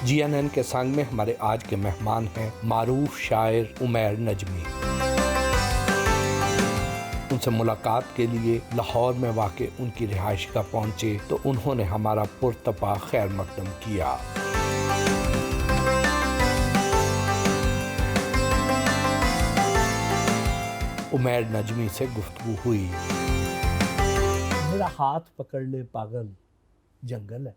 GNN के संग में हमारे आज के मेहमान हैं मारूफ शायर उमैर नजमी। उनसे मुलाकात के लिए लाहौर में वाक़ उनकी रिहाइश का पहुंचे तो उन्होंने हमारा पुरतपा खैर मकदम किया। उमैर नजमी से गुफ्तगू हुई। मेरा हाथ पकड़ ले पागल जंगल है।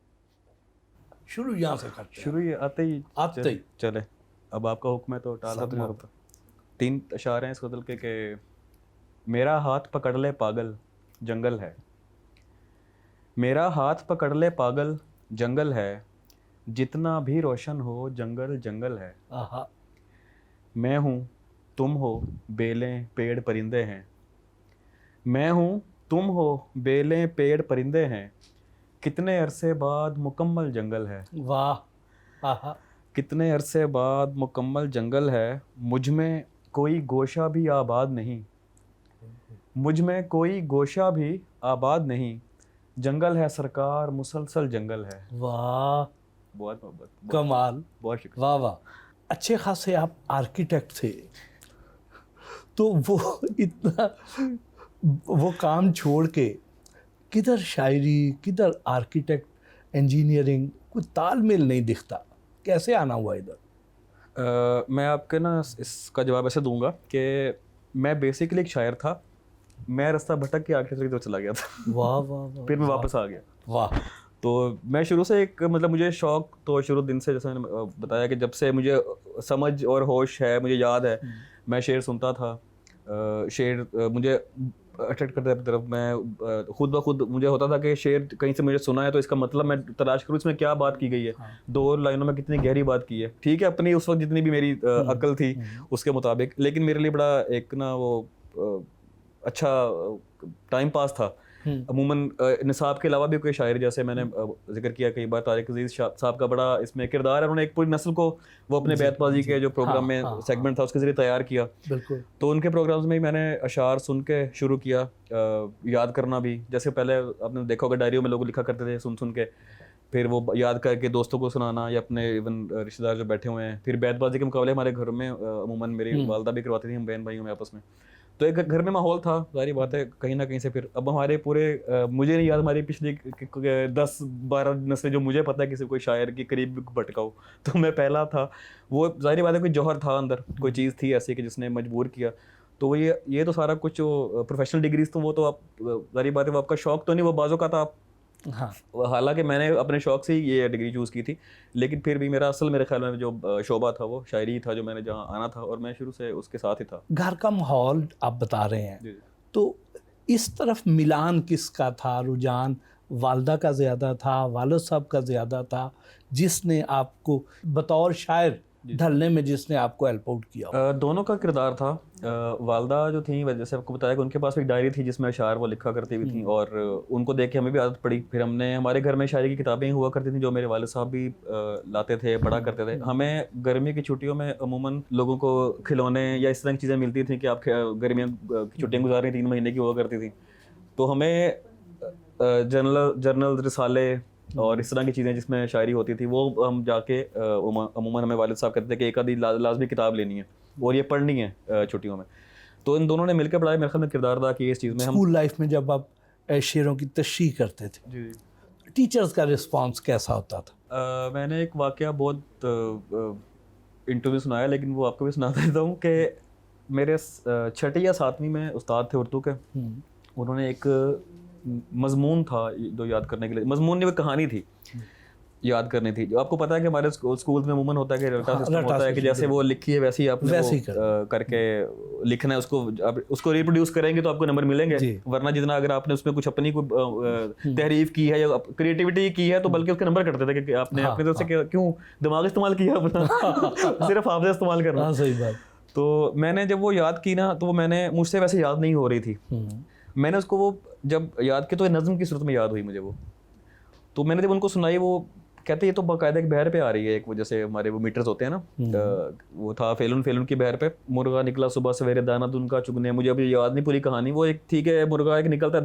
शुरू यहाँ से करते हैं। शुरू ये आते ही चले। अब आपका हुक्म है तो टाला तो नहीं होता। 3 इशारे हैं इस गज़ल के कि मेरा हाथ पकड़ ले पागल जंगल है, मेरा हाथ पकड़ ले पागल जंगल है, जितना भी रोशन हो जंगल जंगल है। आहा। मैं हूँ तुम हो बेलें पेड़ परिंदे हैं, मैं हूँ तुम हो बेलें पेड़ परिंदे हैं, कितने अरसे बाद मुकम्मल जंगल है। वाह। आहा। कितने अरसे बाद मुकम्मल जंगल है, मुझ में कोई गोशा भी आबाद नहीं, मुझ में कोई गोशा भी आबाद नहीं, जंगल है सरकार मुसलसल जंगल है। वाह। बहुत मोहब्बत, कमाल। बहुत शुक्रिया। वाह वाह। अच्छे खासे आप आर्किटेक्ट थे, तो वो इतना वो काम छोड़ के किधर शायरी किधर आर्किटेक्ट इंजीनियरिंग, कोई तालमेल नहीं दिखता, कैसे आना हुआ इधर? मैं आपके ना इसका जवाब ऐसे दूंगा कि मैं बेसिकली एक शायर था, मैं रास्ता भटक के आर्किटेक्चर की तरफ चला गया था। वाह वाह वाह। फिर मैं वापस आ गया। वाह। तो मैं शुरू से एक मतलब मुझे शौक तो शुरू दिन से, जैसे मैंने बताया कि जब से मुझे समझ और होश है, मुझे याद है मैं शेर सुनता था। शेर मुझे अट्रैक्ट करता है तरफ। मैं खुद ब खुद मुझे होता था कि शेर कहीं से मुझे सुना है तो इसका मतलब मैं तलाश करूँ इसमें क्या बात की गई है। हाँ। 2 लाइनों में कितनी गहरी बात की है। ठीक है, अपनी उस वक्त जितनी भी मेरी अक्ल थी उसके मुताबिक, लेकिन मेरे लिए बड़ा एक ना वो अच्छा टाइम पास था। अमूमन निसाब के अलावा भी कोई शायर, जैसे मैंने जिक्र किया कई बार, तारिक अजीज साहब का बड़ा इसमें किरदार है। उन्होंने एक पूरी नस्ल को वो अपने बैतबाजी के जो प्रोग्राम में सेगमेंट था उसके जरिए तैयार किया। बिल्कुल। तो उनके प्रोग्राम्स में ही मैंने अशार सुन के शुरू किया, याद करना भी। जैसे पहले आपने देखा होगा डायरियों में लोग लिखा करते थे सुन सुन के, फिर वो याद करके दोस्तों को सुनाना या अपने इवन रिश्तेदार जो बैठे हुए हैं। फिर बैतबाजी के मुकाबले हमारे घर में अमूमन मेरी वालदा भी करवाती थी, हम बहन भाइयों में आपस में। तो एक घर में माहौल था, सारी बात है कहीं ना कहीं से। फिर अब हमारे पूरे मुझे नहीं याद हमारी पिछली 10-12 नस्लें जो मुझे पता है किसी कोई शायर के करीब भटका हो, तो मैं पहला था। वो जाहिर बात है कोई जौहर था अंदर, कोई चीज़ थी ऐसी कि जिसने मजबूर किया। तो ये तो सारा कुछ जो प्रोफेशनल डिग्रीज तो वो तो आप जाहिर बात है वो आपका शौक तो नहीं, वो बाजों का था आप। हाँ। हालांकि मैंने अपने शौक से ही ये डिग्री चूज़ की थी, लेकिन फिर भी मेरा असल मेरे ख्याल में जो शोबा था वो शायरी था, जो मैंने जहाँ आना था, और मैं शुरू से उसके साथ ही था। घर का माहौल आप बता रहे हैं, तो इस तरफ मिलान किसका था? रुझान वालदा का ज़्यादा था, वालिद साहब का ज़्यादा था, जिसने आपको बतौर शायर ढलने में जिसने आपको हेल्प आउट किया? दोनों का किरदार था। वालदा जो थी, जैसे आपको बताया कि उनके पास एक डायरी थी जिसमें अशार वो लिखा करती भी थी, और उनको देख के हमें भी आदत पड़ी। फिर हमने हमारे घर में शायरी की किताबें हुआ करती थी जो मेरे वालिद साहब भी लाते थे, पढ़ा करते थे। हमें गर्मी की छुट्टियों में अमूमन लोगों को खिलौने या इस तरह की चीज़ें मिलती थी कि आप गर्मियों की छुट्टियाँ गुजार रही 3 महीने की हुआ करती थी। तो हमें जर्नल रिसाले और इस तरह की चीज़ें जिसमें शायरी होती थी वो हम जाके अमूमन हमें वालिद साहब कहते थे कि एक आधी लाजमी किताब लेनी है और ये पढ़नी है छुट्टियों में। तो इन दोनों ने मिलकर पढ़ाया। मेरे ख्याल में किरदार अदा किया इस चीज़ में। हम स्कूल लाइफ में जब आप शेरों की तशरीह करते थे, जी, टीचर्स का रिस्पांस कैसा होता था? मैंने एक वाकया बहुत इंटरव्यू सुनाया, लेकिन वो आपको भी सुना देता हूँ कि मेरे 6ठी या 7वीं में उस्ताद थे उर्दू के। उन्होंने एक मजमून था जो याद करने के लिए, मजमून नहीं वो कहानी थी याद करनी थी। जो आपको पता है कि हमारे स्कूल में अमूमन होता है कि रटा सिस्टम होता है कि जैसे वो लिखी है वैसे ही आपने करके लिखना है। उसको रिप्रोड्यूस करेंगे तो आपको नंबर मिलेंगे, वरना जितना अगर आपने उसमें कुछ अपनी कोई तहरीफ की है या क्रिएटिविटी की है तो बल्कि उसके नंबर कटते थे कि आपने अपनी तरफ से क्यों दिमाग इस्तेमाल किया अपना, सिर्फ हाफ़िज़ इस्तेमाल करना। सही बात। तो मैंने जब वो याद की ना, तो मैंने मुझसे वैसे याद नहीं हो रही थी। मैंने उसको वो जब याद की तो नज़म की सूरत में याद हुई मुझे वो। तो मैंने जब उनको सुनाई वो कहते ये तो बाकायदा एक बहर पे आ रही है, एक वो जैसे हमारे वो मीटर्स होते हैं ना, वो था फेलुन फेलुन की बहर पे, मुर्गा निकला सुबह सवेरे दाना दुनका चुगने, मुझे अभी याद नहीं पूरी कहानी, वो एक ठीक है मुर्गा एक निकलता है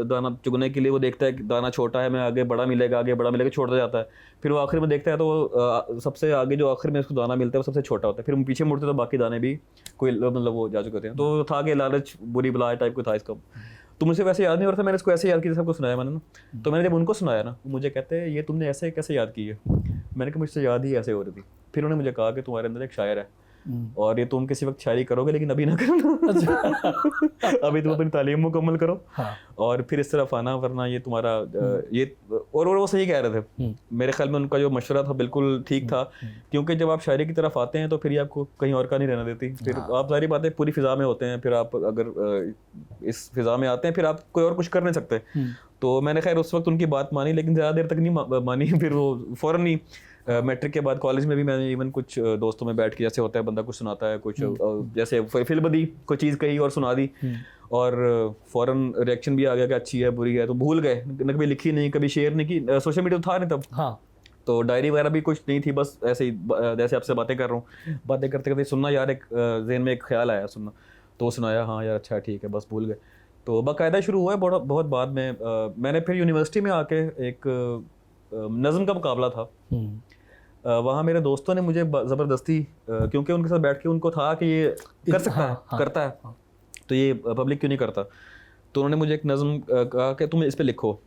दाना चुगने के लिए, वो देखता है कि दाना छोटा है, मैं आगे बड़ा मिलेगा छोड़ता जाता है, फिर वो आखिर में देखता है तो वो सबसे आगे जो आखिर में उसको दाना मिलता है वो सबसे छोटा होता है, फिर हम पीछे मुड़ते तो बाकी दाने भी कोई मतलब वो जा चुके होते हैं, तो था कि लालच बुरी बला टाइप को था इसका। तो मुझे वैसे याद नहीं हो रहा था, मैंने इसको ऐसे याद किया सबको सुनाया मैंने ना, तो मैंने जब उनको सुनाया ना, मुझे कहते हैं ये तुमने ऐसे कैसे याद की है, मैंने कहा मुझसे याद ही ऐसे हो रही थी, फिर उन्होंने मुझे कहा कि तुम्हारे अंदर एक शायर है और ये तुम किसी वक्त शायरी करोगे लेकिन अभी ना करना, अभी तुम अपनी तालीम मुकम्मल करो और फिर इस तरफ आना, वरना ये तुम्हारा ये और वो सही कह रहे थे, मेरे ख्याल में उनका जो मशवरा था बिल्कुल ठीक था, क्योंकि जब आप शायरी की तरफ आते हैं तो फिर ये आपको कहीं और का नहीं रहना देती, फिर आप सारी बातें पूरी फिजा में होते हैं, फिर आप अगर इस फिजा में आते हैं फिर आप कोई और कुछ कर नहीं सकते। तो मैंने खैर उस वक्त उनकी बात मानी, लेकिन ज़्यादा देर तक नहीं मानी, फिर वो फ़ौरन ही मैट्रिक के बाद कॉलेज में भी मैंने इवन कुछ दोस्तों में बैठ के, जैसे होता है बंदा कुछ सुनाता है कुछ जैसे फिल्म दी कोई चीज़ कही और सुना दी और फ़ौरन रिएक्शन भी आ गया कि अच्छी है बुरी है, तो भूल गए, न कभी लिखी नहीं, कभी शेयर नहीं की, सोशल मीडिया था नहीं तब, हाँ तो डायरी वगैरह भी कुछ नहीं थी, बस ऐसे ही जैसे आपसे बातें कर रहा हूँ, बातें करते करते सुनना यार, एक ज़हन में एक ख्याल आया सुनना, तो सुनाया, हाँ यार अच्छा ठीक है, बस भूल गए। तो बाकायदा शुरू हुआ है बहुत बाद में। मैंने फिर यूनिवर्सिटी में आके एक नज़म का मुकाबला था, वहाँ मेरे दोस्तों ने मुझे ज़बरदस्ती, क्योंकि उनके साथ बैठ के उनको था कि ये कर सकता है, करता है, तो ये पब्लिक क्यों नहीं करता, तो उन्होंने मुझे एक नज़म कहा कि तुम इस पे लिखो,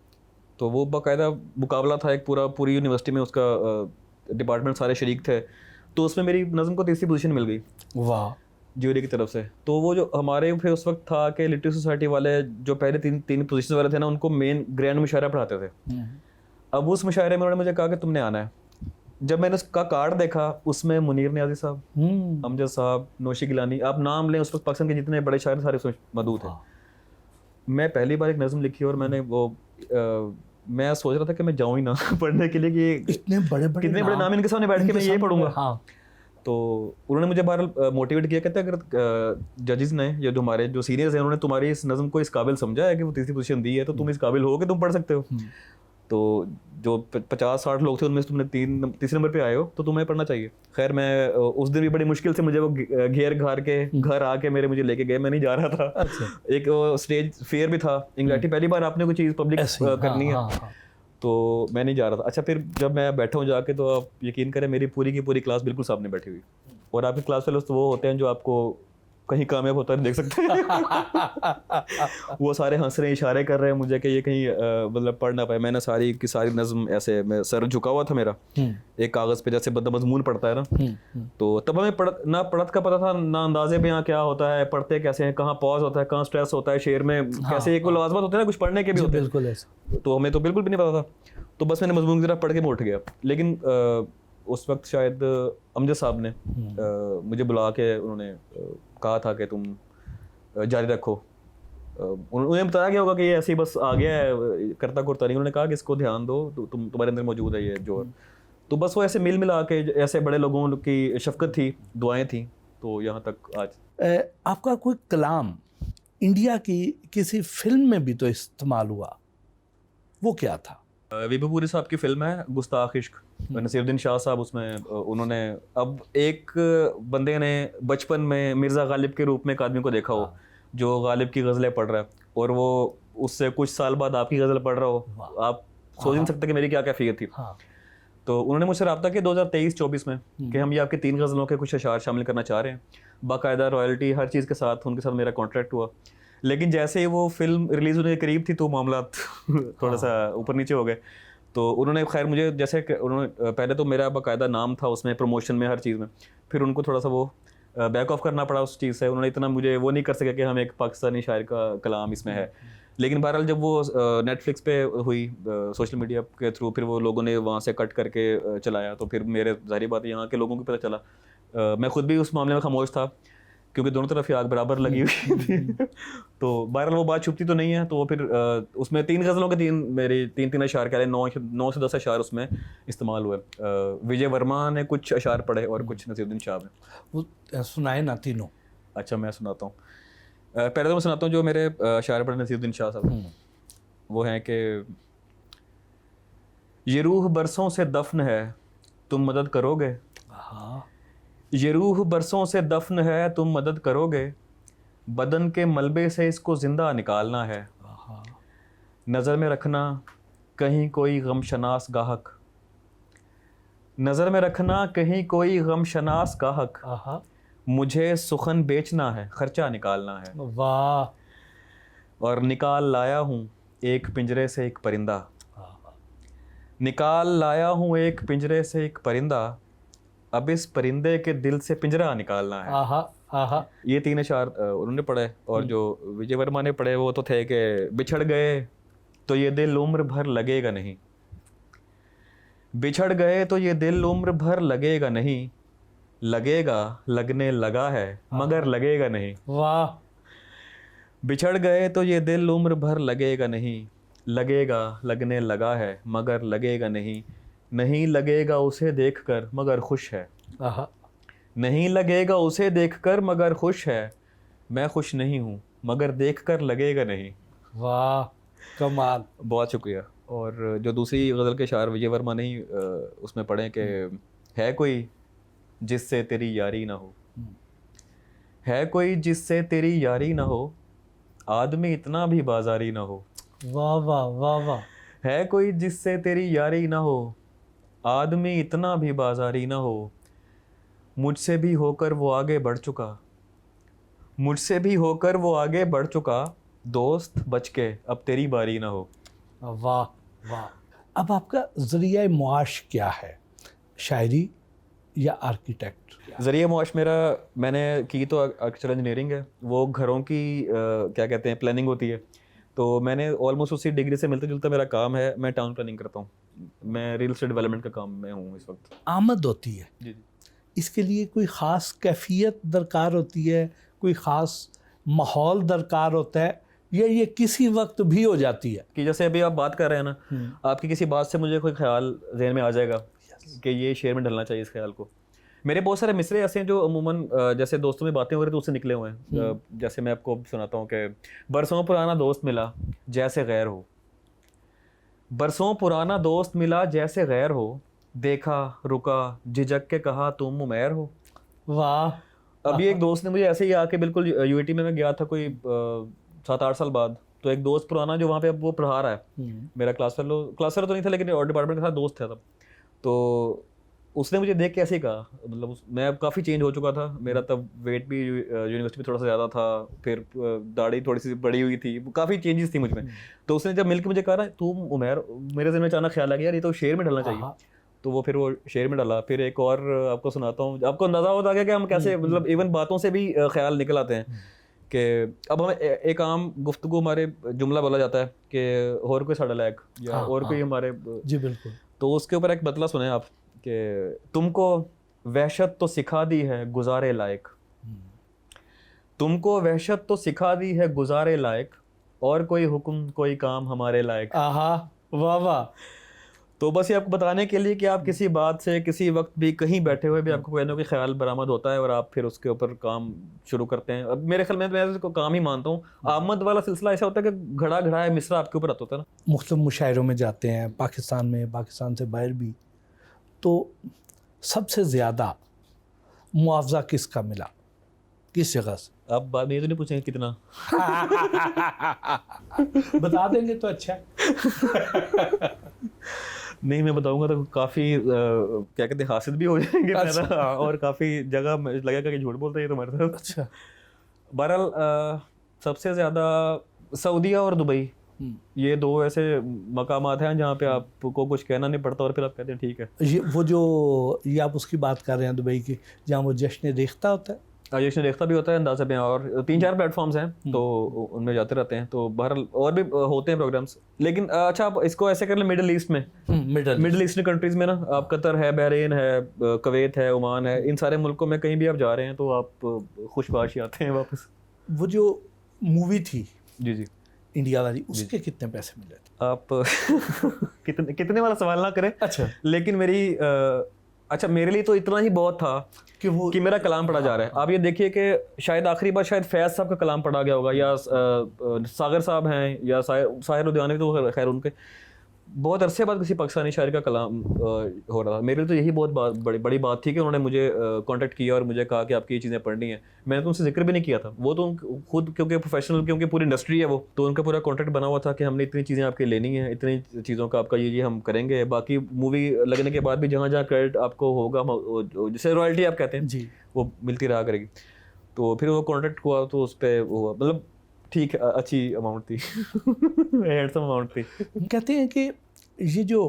तो वो बाकायदा मुकाबला था एक पूरी यूनिवर्सिटी में, उसका डिपार्टमेंट सारे शरीक थे, तो उसमें मेरी नज़म को तीसरी पोजीशन मिल गई, वाह, ज्यूरी की तरफ से। तो वो जो हमारे फिर उस वक्त था कि लिटरेरी सोसाइटी वाले जो पहले तीन पोजीशन वाले थे ना, उनको मेन ग्रैंड मुशायरा पढ़ाते थे। अब उस मुशायरे में उन्होंने मुझे कहा कि तुमने आना है। जब मैंने उसका कार्ड देखा, उसमें मुनीर नियाज़ी साहब, अमजद साहब, नौशी गिलानी, आप नाम लें, उस वक्त पाकिस्तान के जितने बड़े शायर सारे उसमें मौजूद थे। मैं पहली बार एक नज़म लिखी और मैंने वो मैं सोच रहा था कि मैं जाऊँ ही ना पढ़ने के लिए, कि कितने बड़े नाम इनके सामने बैठ के मैं ये पढ़ूंगा। तो उन्होंने मुझे बार मोटिवेट किया, कहते अगर जजेस ने या जो हमारे जो सीनियर्स हैं उन्होंने तुम्हारी इस नज़म को इस काबिल समझा है कि वो तीसरी पोजीशन दी है, तो तुम इस काबिल हो कि तुम पढ़ सकते हो। तो जो 50-60 लोग थे उनमें से तुमने तीसरे नंबर पे आए हो, तो तुम्हें पढ़ना चाहिए। खैर मैं उस दिन भी बड़ी मुश्किल से मुझे वो घेर घार के घर आके मुझे लेके गए, मैं नहीं जा रहा था। अच्छा। एक स्टेज फेयर भी था, एंग्जाइटी, पहली बार आपने कोई चीज़ पब्लिक करनी है, तो मैं नहीं जा रहा था। अच्छा, फिर जब मैं बैठा हूँ जाके, तो आप यकीन करें मेरी पूरी की पूरी क्लास बिल्कुल सामने बैठी हुई, और आपके क्लास फेलोज तो वो होते हैं जो आपको कहीं कामयाब होता है देख सकते हैं वो सारे हंस रहे हैं, इशारे कर रहे हैं मुझे कि ये कहीं मतलब पढ़ ना पाए। मैंने सारी की सारी नज़म ऐसे, मैं सर झुका हुआ था मेरा एक कागज़ पे, जैसे बंदा मजमून पढ़ता है ना, तो तब हमें ना पढ़त का पता था, ना अंदाजे पे यहाँ क्या होता है, पढ़ते कैसे हैं, कहाँ पॉज होता है, कहाँ स्ट्रेस होता है शेर में, कैसे एक लाजमत होते हैं ना कुछ पढ़ने के भी होते हैं, बिल्कुल ऐसा, तो हमें तो बिल्कुल भी नहीं पता था। तो बस मैंने मजमून की तरफ पढ़ के मैं उठ गया। लेकिन उस वक्त शायद अमजद साहब ने मुझे बुला के उन्होंने कहा था कि तुम जारी रखो। उन्हें बताया गया होगा कि ये ऐसे ही बस आ गया है, करता करता नहीं, उन्होंने कहा कि इसको ध्यान दो, तुम्हारे अंदर मौजूद है ये जोर। तो बस वो ऐसे मिल मिला के, ऐसे बड़े लोगों की शफकत थी, दुआएं थी, तो यहाँ तक आज। आपका कोई कलाम इंडिया की किसी फिल्म में भी तो इस्तेमाल हुआ, वो क्या था? विभूपुरी साहब की फिल्म है गुस्ताख इश्क, नसीरुद्दीन शाह साहब उसमें, उन्होंने, अब एक बंदे ने बचपन में मिर्ज़ा गालिब के रूप में एक आदमी को देखा हो जो गालिब की गज़लें पढ़ रहा है, और वो उससे कुछ साल बाद आपकी गज़ल पढ़ रहा हो, आप सोच नहीं सकते कि मेरी क्या कैफियत थी। तो उन्होंने मुझसे रब्ता किया 2023-24 में कि हम ये आपकी 3 गज़लों के कुछ अशार शामिल करना चाह रहे हैं, बाकायदा रॉयल्टी हर चीज़ के साथ उनके साथ मेरा कॉन्ट्रैक्ट हुआ। लेकिन जैसे ही वो फिल्म रिलीज़ होने के करीब थी तो मामला थोड़ा सा ऊपर नीचे हो गए। तो उन्होंने खैर मुझे, जैसे उन्होंने पहले तो मेरा बाकायदा नाम था उसमें, प्रमोशन में, हर चीज़ में, फिर उनको थोड़ा सा वो बैक ऑफ करना पड़ा उस चीज़ से। उन्होंने इतना मुझे वो नहीं कर सके कि हम एक पाकिस्तानी शायर का कलाम इसमें है। लेकिन बहरहाल जब वो नेटफ्लिक्स पे हुई सोशल मीडिया के थ्रू, फिर वो लोगों ने वहाँ से कट करके चलाया, तो फिर मेरे ज़ाहिर बात है यहाँ के लोगों को पता चला। मैं खुद भी उस मामले में खामोश था क्योंकि दोनों तरफ ही आग बराबर लगी हुई थी। तो बहरहाल वो बात छुपती तो नहीं है। तो फिर उसमें 3 गज़लों के मेरे 3 अशार कह रहे, 9 से 10 अशार उसमें इस्तेमाल हुए। विजय वर्मा ने कुछ अशार पढ़े और कुछ नसीरुद्दीन शाह ने। वो सुनाए ना तीनों? अच्छा, मैं सुनाता हूँ। पहले तो मैं सुनाता हूँ जो मेरे अशार पढ़े नसीरुद्दीन शाह साहब, वो हैं कि ये रूह बरसों से दफन है, तुम मदद करोगे? हाँ ये रूह बरसों से दफन है, तुम मदद करोगे? बदन के मलबे से इसको जिंदा निकालना है। हाँ नज़र में रखना कहीं कोई गमशनास गाहक, नज़र में रखना कहीं कोई गमशनास गाहक, हाँ। मुझे सुखन बेचना है, खर्चा निकालना है। वाह। और निकाल लाया हूँ एक पिंजरे से एक परिंदा, हाँ, निकाल लाया हूँ एक पिंजरे से एक परिंदा, अब इस परिंदे के दिल से पिंजरा निकालना है। हाँ हाँ। ये 3 अशार उन्होंने पढ़े, और जो विजय वर्मा ने पढ़े वो तो थे कि बिछड़ गए तो ये दिल उम्र भर लगेगा नहीं, बिछड़ गए तो ये दिल उम्र भर लगेगा नहीं, लगेगा लगने लगा है मगर लगेगा नहीं। वाह। बिछड़ गए तो ये दिल उम्र भर लगेगा नहीं, लगेगा लगने लगा है मगर लगेगा नहीं, नहीं लगेगा उसे देखकर मगर खुश है, हाँ। नहीं लगेगा उसे देखकर मगर खुश है, मैं खुश नहीं हूँ मगर देखकर लगेगा नहीं। वाह कमाल। बहुत शुक्रिया। और जो दूसरी गज़ल के शायर विजय वर्मा ने ही उसमें पढ़े कि है कोई जिससे तेरी यारी ना हो, है कोई जिससे तेरी यारी ना हो, आदमी इतना भी बाजारी ना हो। वाह वाह वाह वाह। है कोई जिससे तेरी यारी ना हो, आदमी इतना भी बाजारी ना हो, मुझसे भी होकर वो आगे बढ़ चुका, मुझसे भी होकर वो आगे बढ़ चुका, दोस्त बच के अब तेरी बारी ना हो। वाह वाह। अब आपका ज़रिया मुआश क्या है, शायरी या आर्किटेक्ट? ज़रिए मुआश मेरा, मैंने की तो आर्किटेक्चरल इंजीनियरिंग है, वो घरों की क्या कहते हैं प्लानिंग होती है, तो मैंने ऑलमोस्ट उसी डिग्री से मिलता जुलता मेरा काम है। मैं टाउन प्लानिंग करता हूँ, मैं रियल एस्टेट डेवलपमेंट का काम में हूँ इस वक्त। आमद होती है, जी जी। इसके लिए कोई ख़ास कैफियत दरकार होती है, कोई ख़ास माहौल दरकार होता है, या ये किसी वक्त भी हो जाती है? कि जैसे अभी आप बात कर रहे हैं ना, आपकी किसी बात से मुझे कोई ख्याल जहन में आ जाएगा कि ये शेर में ढलना चाहिए इस ख्याल को। मेरे बहुत सारे मिसरे ऐसे हैं जो अमूमन जैसे दोस्तों में बातें हो रही तो उससे निकले हुए हैं। जैसे मैं आपको सुनाता हूँ कि बरसों पुराना दोस्त मिला जैसे गैर हो, बरसों पुराना दोस्त मिला जैसे गैर हो, देखा रुका झिझक के कहा तुम उमैर हो। वाह। अभी एक दोस्त ने मुझे ऐसे ही आके, बिल्कुल यूएटी में मैं गया था कोई 7-8 साल बाद, तो एक दोस्त पुराना जो वहाँ पे अब वो पढ़ा रहा है, मेरा क्लास फेलो तो नहीं था लेकिन और डिपार्टमेंट का था, दोस्त था तब। तो उसने मुझे देख के ऐसे ही कहा, मतलब मैं अब काफ़ी चेंज हो चुका था, मेरा तब वेट भी यूनिवर्सिटी में थोड़ा सा ज़्यादा था, फिर दाढ़ी थोड़ी सी बड़ी हुई थी, काफ़ी चेंजेस थी मुझ में। तो उसने जब मिलकर मुझे कहा ना तुम उमैर, मेरे ज़हन में अचानक ख्याल आ गया यार ये तो शेर में ढलना चाहिए, तो वो फिर वो शेर में डाला। फिर एक और आपको सुनाता हूँ, आपको अंदाज़ा होता गया कि हम कैसे, मतलब इवन बातों से भी ख्याल निकल आते हैं कि अब हमें एक आम गुफ्तगू हमारे जुमला बोला जाता है कि और कोई साढ़े लायक या और कोई हमारे। जी बिल्कुल। तो उसके ऊपर एक बतला सुने आप कि तुमको वहशत तो सिखा दी है गुजारे लायक, तुमको वहशत तो सिखा दी है गुजारे लायक, और कोई हुक्म कोई काम हमारे लायक। आहा वाह वाह। तो बस ये आपको बताने के लिए कि आप किसी बात से किसी वक्त भी कहीं बैठे हुए भी आपको कोई ना कोई ख्याल बरामद होता है और आप फिर उसके ऊपर काम शुरू करते हैं। अब मेरे ख्याल में मैं इसको काम ही मानता हूँ। आमद वाला सिलसिला ऐसा होता है कि घड़ा घड़ाया मिसरा आपके ऊपर आता होता है ना। मुख्तलिफ मुशायरों में जाते हैं, पाकिस्तान में, पाकिस्तान से बाहर भी, तो सबसे ज़्यादा मुआवजा किसका मिला, किस जगह से? आप बात ये तो नहीं पूछेंगे कितना? बता देंगे तो अच्छा। नहीं, मैं बताऊंगा तो काफ़ी क्या कहते हैं हासिल भी हो जाएंगे। अच्छा। और काफ़ी जगह लगेगा कि झूठ बोलते हैं तो मेरे साथ। अच्छा। बहरहाल सबसे ज़्यादा सऊदीया और दुबई, ये दो ऐसे मकामात हैं जहाँ पे आपको कुछ कहना नहीं पड़ता और फिर आप कहते हैं ठीक है। ये वो जो ये आप उसकी बात कर रहे हैं दुबई की, जहाँ वो जश्न रेख्ता होता है, जश्न रेख्ता भी होता है, अंदाज़ा में, और 3-4 प्लेटफॉर्म्स हैं तो उनमें जाते रहते हैं। तो बहरहाल और भी होते हैं प्रोग्राम्स। लेकिन अच्छा आप इसको ऐसे कर लें, मिडिल ईस्ट में, मिडिल ईस्टर्न कंट्रीज़ में ना, आप कतर है, बहरीन है, कुवैत है, ओमान है, इन सारे मुल्कों में कहीं भी आप जा रहे हैं तो आप खुशबाशी आते हैं वापस। वो जो मूवी थी जी जी इंडिया वाली, उसके कितने पैसे मिले थे? आप कितने वाला सवाल ना करें। अच्छा। लेकिन अच्छा मेरे लिए तो इतना ही बहुत था कि मेरा कलाम पढ़ा जा रहा है। आप ये देखिए कि शायद आखिरी बार शायद फैज़ साहब का कलाम पढ़ा गया होगा, या सागर साहब हैं, या साहिर उद्यानवी, तो खैर उनके बहुत अरसे बाद किसी पाकिस्तानी शायर का कलाम हो रहा था। मेरे लिए तो यही बहुत बड़ी बात थी कि उन्होंने मुझे कांटेक्ट किया और मुझे कहा कि आपकी ये चीज़ें पढ़नी है। मैंने तो उनसे जिक्र भी नहीं किया था, वो तो खुद क्योंकि प्रोफेशनल, क्योंकि पूरी इंडस्ट्री है वो, तो उनका पूरा कॉन्ट्रैक्ट बना हुआ था कि हमने इतनी चीज़ें आपके लेनी है, इतनी चीज़ों का आपका ये हम करेंगे। बाकी मूवी लगने के बाद भी जहाँ जहाँ क्रेडिट आपको होगा, जैसे रॉयल्टी आप कहते हैं जी, वो मिलती रहा करेगी। तो फिर वो कॉन्ट्रैक्ट हुआ तो उस पर हुआ, मतलब ठीक अच्छी अमाउंट थी हैंडसम अमाउंट थी। कहते हैं कि ये जो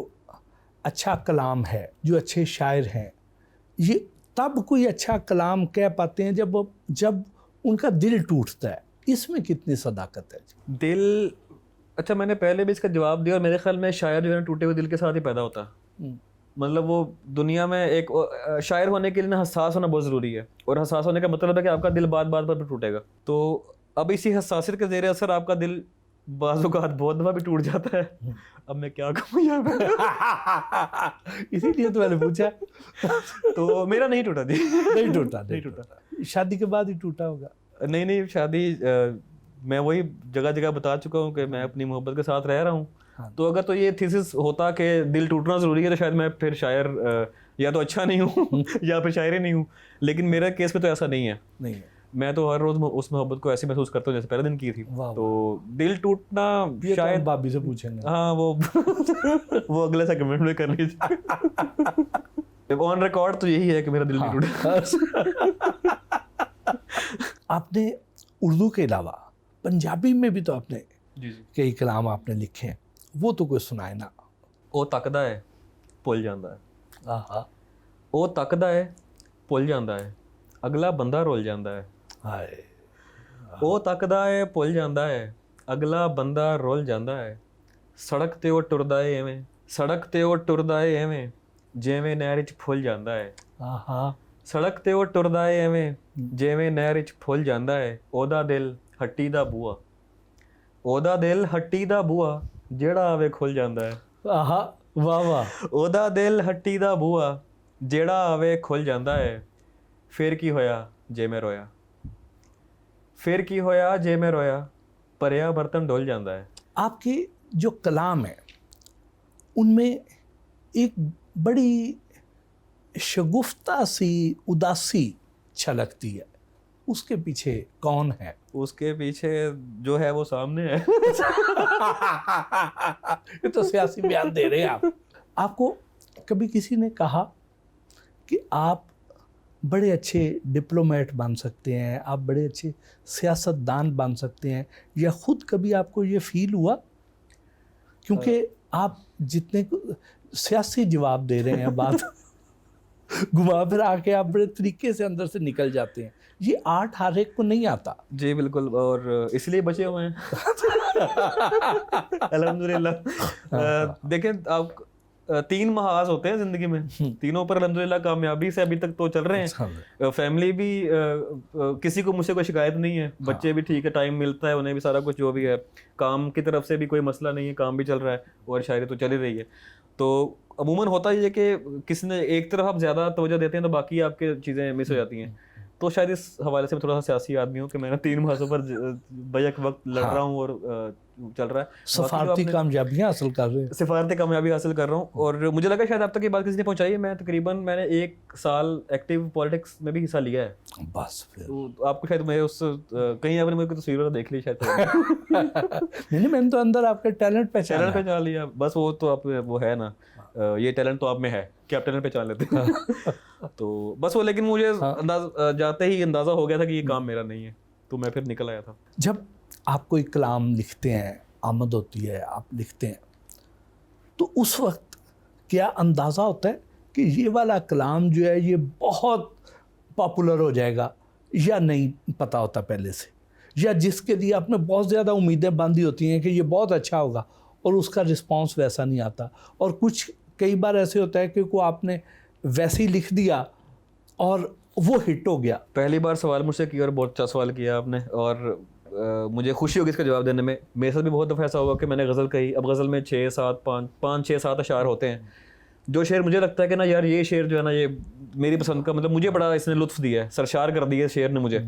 अच्छा कलाम है, जो अच्छे शायर हैं, ये तब कोई अच्छा कलाम कह पाते हैं जब उनका दिल टूटता है। इसमें कितनी सदाकत है? दिल, अच्छा मैंने पहले भी इसका जवाब दिया और मेरे ख्याल में शायर जो है ना टूटे हुए दिल के साथ ही पैदा होता है। मतलब वो दुनिया में एक शायर होने के लिए ना हसास होना बहुत ज़रूरी है, और हसास होने का मतलब है कि आपका दिल बात बात पर टूटेगा। तो अब इसी हसासियत के ज़ेरे असर आपका दिल बाज़-औक़ात बहुत दफ़ा भी टूट जाता है। अब मैं क्या कहूँ यहाँ पे इसीलिए तो मैंने पूछा। तो मेरा नहीं टूटा जी, नहीं टूटा, नहीं टूटा। शादी के बाद ही टूटा होगा। नहीं शादी मैं वही जगह जगह बता चुका हूँ कि मैं अपनी मोहब्बत के साथ रह रहा हूँ। हाँ। तो अगर तो ये थीसिस होता कि दिल टूटना ज़रूरी है तो शायद मैं फिर शायर या तो अच्छा नहीं हूँ या फिर शायर ही नहीं हूँ। लेकिन मेरा केस में तो ऐसा नहीं है। नहीं है। मैं तो हर रोज़ उस मोहब्बत को ऐसे महसूस करता हूँ जैसे पहले दिन की थी। वाह, तो दिल टूटना ये तो हम शायद भाभी से पूछेंगे। हाँ वो अगले सेगमेंट में कर लीजिए। ऑन रिकॉर्ड तो यही है कि मेरा दिल नहीं टूटा। आपने उर्दू के अलावा पंजाबी में भी तो आपने जी कई कलाम आपने लिखे हैं, वो तो कोई सुनाए ना। ਉਹ ਤੱਕਦਾ ਹੈ ਭੁੱਲ ਜਾਂਦਾ ਹੈ, आहा, ਉਹ ਤੱਕਦਾ ਹੈ ਭੁੱਲ ਜਾਂਦਾ ਹੈ, ਅਗਲਾ ਬੰਦਾ ਰੁੱਲ ਜਾਂਦਾ ਹੈ। हाय, ਉਹ ਤੱਕਦਾ ਹੈ ਭੁੱਲ ਜਾਂਦਾ ਹੈ, ਅਗਲਾ ਬੰਦਾ ਰੁੱਲ ਜਾਂਦਾ ਹੈ। ਸੜਕ ਤੇ ਉਹ ਟੁਰਦਾ ਏ ਐਵੇਂ, ਸੜਕ ਤੇ ਉਹ ਟੁਰਦਾ ਏ ਐਵੇਂ, ਜਿਵੇਂ ਨਹਿਰ 'ਚ ਫੁੱਲ ਜਾਂਦਾ ਹੈ। आहा, ਸੜਕ ਤੇ ਉਹ ਟੁਰਦਾ ਏ ਐਵੇਂ, ਜਿਵੇਂ ਨਹਿਰ 'ਚ ਫੁੱਲ ਜਾਂਦਾ ਹੈ। ਉਹਦਾ ਦਿਲ ਹੱਟੀ ਦਾ ਬੂਆ, ਉਹਦਾ ਦਿਲ ਹੱਟੀ ਦਾ ਬੂਆ, ਜਿਹੜਾ ਆਵੇ ਖੁੱਲ ਜਾਂਦਾ ਹੈ। आहा, वाह वाह। ਉਹਦਾ ਦਿਲ ਹੱਟੀ ਦਾ ਬੂਆ, ਜਿਹੜਾ ਆਵੇ ਖੁੱਲ ਜਾਂਦਾ ਹੈ। ਫਿਰ ਕੀ ਹੋਇਆ ਜੇ ਮੈਂ ਰੋਇਆ, ਫਿਰ ਕੀ ਹੋਇਆ ਜੇ मैं रोया, ਭਰਿਆ ਬਰਤਨ ਡੁੱਲ ਜਾਂਦਾ है। आपके जो कलाम है उनमें एक बड़ी शगुफ्ता सी उदासी छलकती है, उसके पीछे कौन है? उसके पीछे जो है वो सामने है। ये तो सियासी बयान दे रहे हैं आप। आपको कभी किसी ने कहा कि आप बड़े अच्छे डिप्लोमेट बन सकते हैं, आप बड़े अच्छे सियासतदान बन सकते हैं, या खुद कभी आपको ये फील हुआ? क्योंकि आप जितने सियासी जवाब दे रहे हैं, बात घुमा फिर आके आप बड़े तरीके से अंदर से निकल जाते हैं। ये आर्ट हर एक को नहीं आता। जी बिल्कुल, और इसलिए बचे हुए हैं। अल्हम्दुलिल्लाह। देखें आप, 3 महाज होते हैं ज़िंदगी में, तीनों पर अल्हम्दुलिल्लाह कामयाबी से अभी तक तो चल रहे हैं। फैमिली भी किसी को मुझसे कोई शिकायत नहीं है, बच्चे भी ठीक है, टाइम मिलता है उन्हें भी, सारा कुछ जो भी है, काम की तरफ से भी कोई मसला नहीं है, काम भी चल रहा है और शायरी तो चल ही रही है। तो अमूमन होता ही है कि किसी ने एक तरफ आप ज़्यादा तवज्जो देते हैं तो बाकी आपके चीज़ें मिस हो जाती हैं। तो शायद इस हवाले से मैं थोड़ा सा सियासी आदमी हूँ कि मैंने 3 महाजों पर बैक वक्त लड़ रहा हूँ और चल रहा है। सफारती कामयाबियाँ हासिल कर रहे हैं। सिफारती कामयाबी हासिल कर रहा हूँ, और मुझे लगा शायद अब तक ये बात किसी ने पहुँचाई है। मैं तकरीबन मैंने 1 साल एक्टिव पॉलिटिक्स में भी हिस्सा लिया है। बस फिर तो आपको शायद मैं उस कहीं आपने मेरे को तस्वीर देख ली शायद। नहीं, मैंने तो अंदर आपके टैलेंट पहचान लिया, बस वो तो आप वो है ना, ये टैलेंट तो आप में है कि आप टैलेंट पहचान लेते हैं। तो बस वो, लेकिन मुझे जाते ही अंदाज़ा हो गया था कि ये काम मेरा नहीं है, तो मैं फिर निकल आया था। जब आप कोई कलाम लिखते हैं, आमद होती है, आप लिखते हैं, तो उस वक्त क्या अंदाज़ा होता है कि ये वाला कलाम जो है ये बहुत पॉपुलर हो जाएगा, या नहीं पता होता पहले से, या जिसके लिए आपने बहुत ज़्यादा उम्मीदें बांधी होती हैं कि ये बहुत अच्छा होगा और उसका रिस्पांस वैसा नहीं आता, और कुछ कई बार ऐसे होता है कि को आपने वैसे ही लिख दिया और वो हिट हो गया? पहली बार सवाल मुझसे किया और बहुत अच्छा सवाल किया आपने, और मुझे खुशी होगी इसका जवाब देने में। मेरे साथ भी बहुत दफ़ा ऐसा हुआ कि मैंने गज़ल कही। अब गज़ल में 5-6-7 अशार होते हैं, जो शेर मुझे लगता है कि ना यार ये शेर जो है ना ये मेरी पसंद का, मतलब मुझे बड़ा इसने लुत्फ़ दिया है, सरशार कर दिया शेर ने मुझे,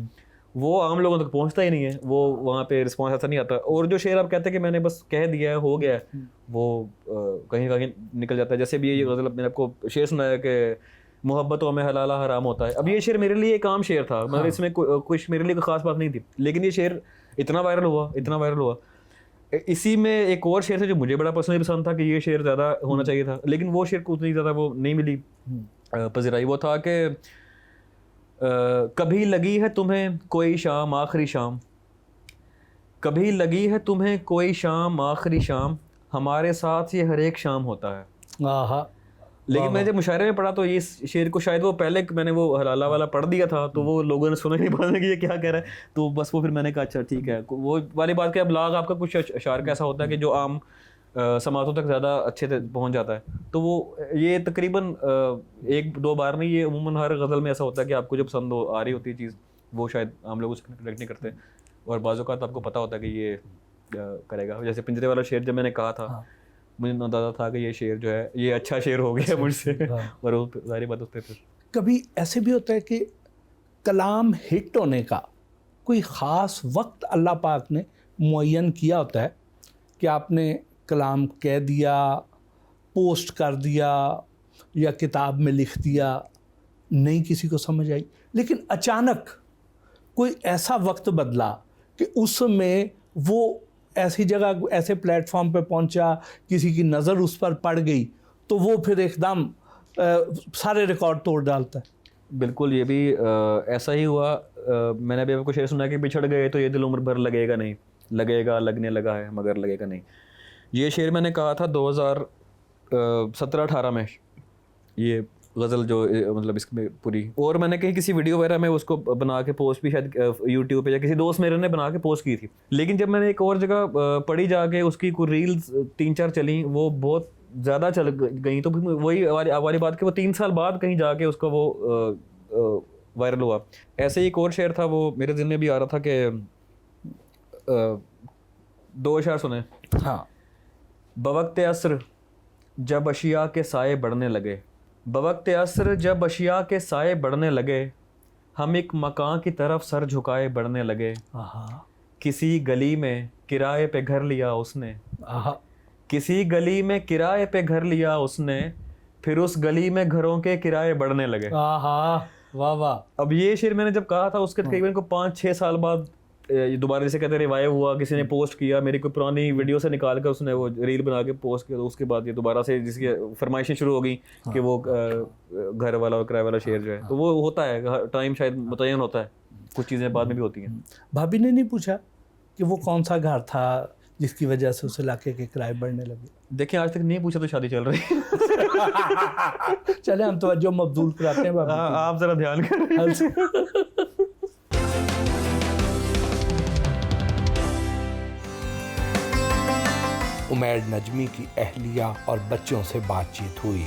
वो आम लोगों तक पहुंचता ही नहीं है, वो वहाँ पे रिस्पॉन्स ऐसा नहीं आता। और जो शेर आप कहते हैं कि मैंने बस कह दिया है हो गया है, वो कहीं कहीं निकल जाता है। जैसे भी ये गज़ल मैंने आपको शेर सुनाया कि मोहब्बतों में हलाला हराम होता है, अब ये शेर मेरे लिए एक आम शेर था, मतलब इसमें कुछ मेरे लिए कोई ख़ास बात नहीं थी, लेकिन ये शेर इतना वायरल हुआ। इसी में एक और शेर था जो मुझे बड़ा पर्सनली पसंद था कि ये शेर ज़्यादा होना चाहिए था, लेकिन वो शेर को उतनी ज़्यादा वो नहीं मिली पज़िराई। वो था कि कभी लगी है तुम्हें कोई शाम आखिरी शाम, कभी लगी है तुम्हें कोई शाम आखिरी शाम, हमारे साथ ये हर एक शाम होता है। आहा, लेकिन मैंने जब मुशायरे में पढ़ा तो ये शेर को शायद वो पहले मैंने वो हलाला वाला पढ़ दिया था, तो वो लोगों ने सुना ही नहीं पाया कि ये क्या कह रहा है, तो बस वो फिर मैंने कहा अच्छा ठीक है। वो वाली बात कि अब लाग आपका कुछ अशार का ऐसा होता है कि जो आम समातों तक ज़्यादा अच्छे से पहुंच जाता है, तो वो ये तकरीबन एक दो बार नहीं, ये उमूमन हर गज़ल में ऐसा होता है कि आपको जो पसंद आ रही होती है चीज़, वो शायद आम लोग उससे कनेक्ट नहीं करते, और बाज़ औक़ात आपको पता होता है कि ये करेगा। जैसे पिंजरे वाला शेर जब मैंने कहा था, मुझे अंदाज़ा था कि ये शेर जो है ये अच्छा शेर हो गया मुझसे, और वो सारी बात उस पर फिर। कभी ऐसे भी होता है कि कलाम हिट होने का कोई ख़ास वक्त अल्लाह पाक ने मुअय्यन किया होता है कि आपने कलाम कह दिया, पोस्ट कर दिया या किताब में लिख दिया, नहीं किसी को समझ आई, लेकिन अचानक कोई ऐसा वक्त बदला कि उसमें वो ऐसी जगह, ऐसे प्लेटफॉर्म पे पहुंचा, किसी की नज़र उस पर पड़ गई, तो वो फिर एकदम सारे रिकॉर्ड तोड़ डालता है। बिल्कुल, ये भी ऐसा ही हुआ। मैंने अभी आपको शेर सुना कि बिछड़ गए तो ये दिल उम्र भर लगेगा नहीं, लगेगा लगने लगा है मगर लगेगा नहीं। ये शेर मैंने कहा था 2017-18 में, ये गज़ल जो मतलब इसमें पूरी, और मैंने कहीं किसी वीडियो वगैरह में उसको बना के पोस्ट भी शायद यूट्यूब पे या किसी दोस्त मेरे ने बना के पोस्ट की थी। लेकिन जब मैंने एक और जगह पढ़ी जाके, उसकी कोई रील्स 3-4 चली, वो बहुत ज़्यादा चल गई, तो फिर वही वाली बात कि वो 3 साल बाद कहीं जाके उसका वो वायरल हुआ। ऐसे ही एक और शेर था, वो मेरे दिल में भी आ रहा था कि 2 अशार सुने। हाँ। बवक्त असर जब अशिया के साए बढ़ने लगे, बवक्त असर जब अशिया के साए बढ़ने लगे, हम एक मकान की तरफ सर झुकाए बढ़ने लगे। किसी गली में किराए पे घर लिया उसने, किसी गली में किराए पे घर लिया उसने, फिर उस गली में घरों के किराए बढ़ने लगे। वाह वाह। अब ये शेर मैंने जब कहा था उसके तकरीबन को 5-6 साल बाद दोबारा जैसे कहते रिवाइव हुआ, किसी ने पोस्ट किया, मेरी कोई पुरानी वीडियो से निकाल कर उसने वो रील बना के पोस्ट किया, तो उसके बाद ये दोबारा से जिसकी फरमाइशें शुरू हो गई कि वो घर वाला और किराए वाला शेर जो है, तो वो होता है टाइम शायद मुतय्यन होता है, कुछ चीज़ें बाद में भी होती हैं। भाभी ने नहीं पूछा कि वो कौन सा घर था जिसकी वजह से उस इलाके के किराए बढ़ने लगे? देखिए आज तक नहीं पूछा तो शादी चल रही है। चले हम तवज्जो मबदूल कराते हैं भाभी। आप जरा ध्यान करें। उमैर नजमी की अहलिया और बच्चों से बातचीत हुई।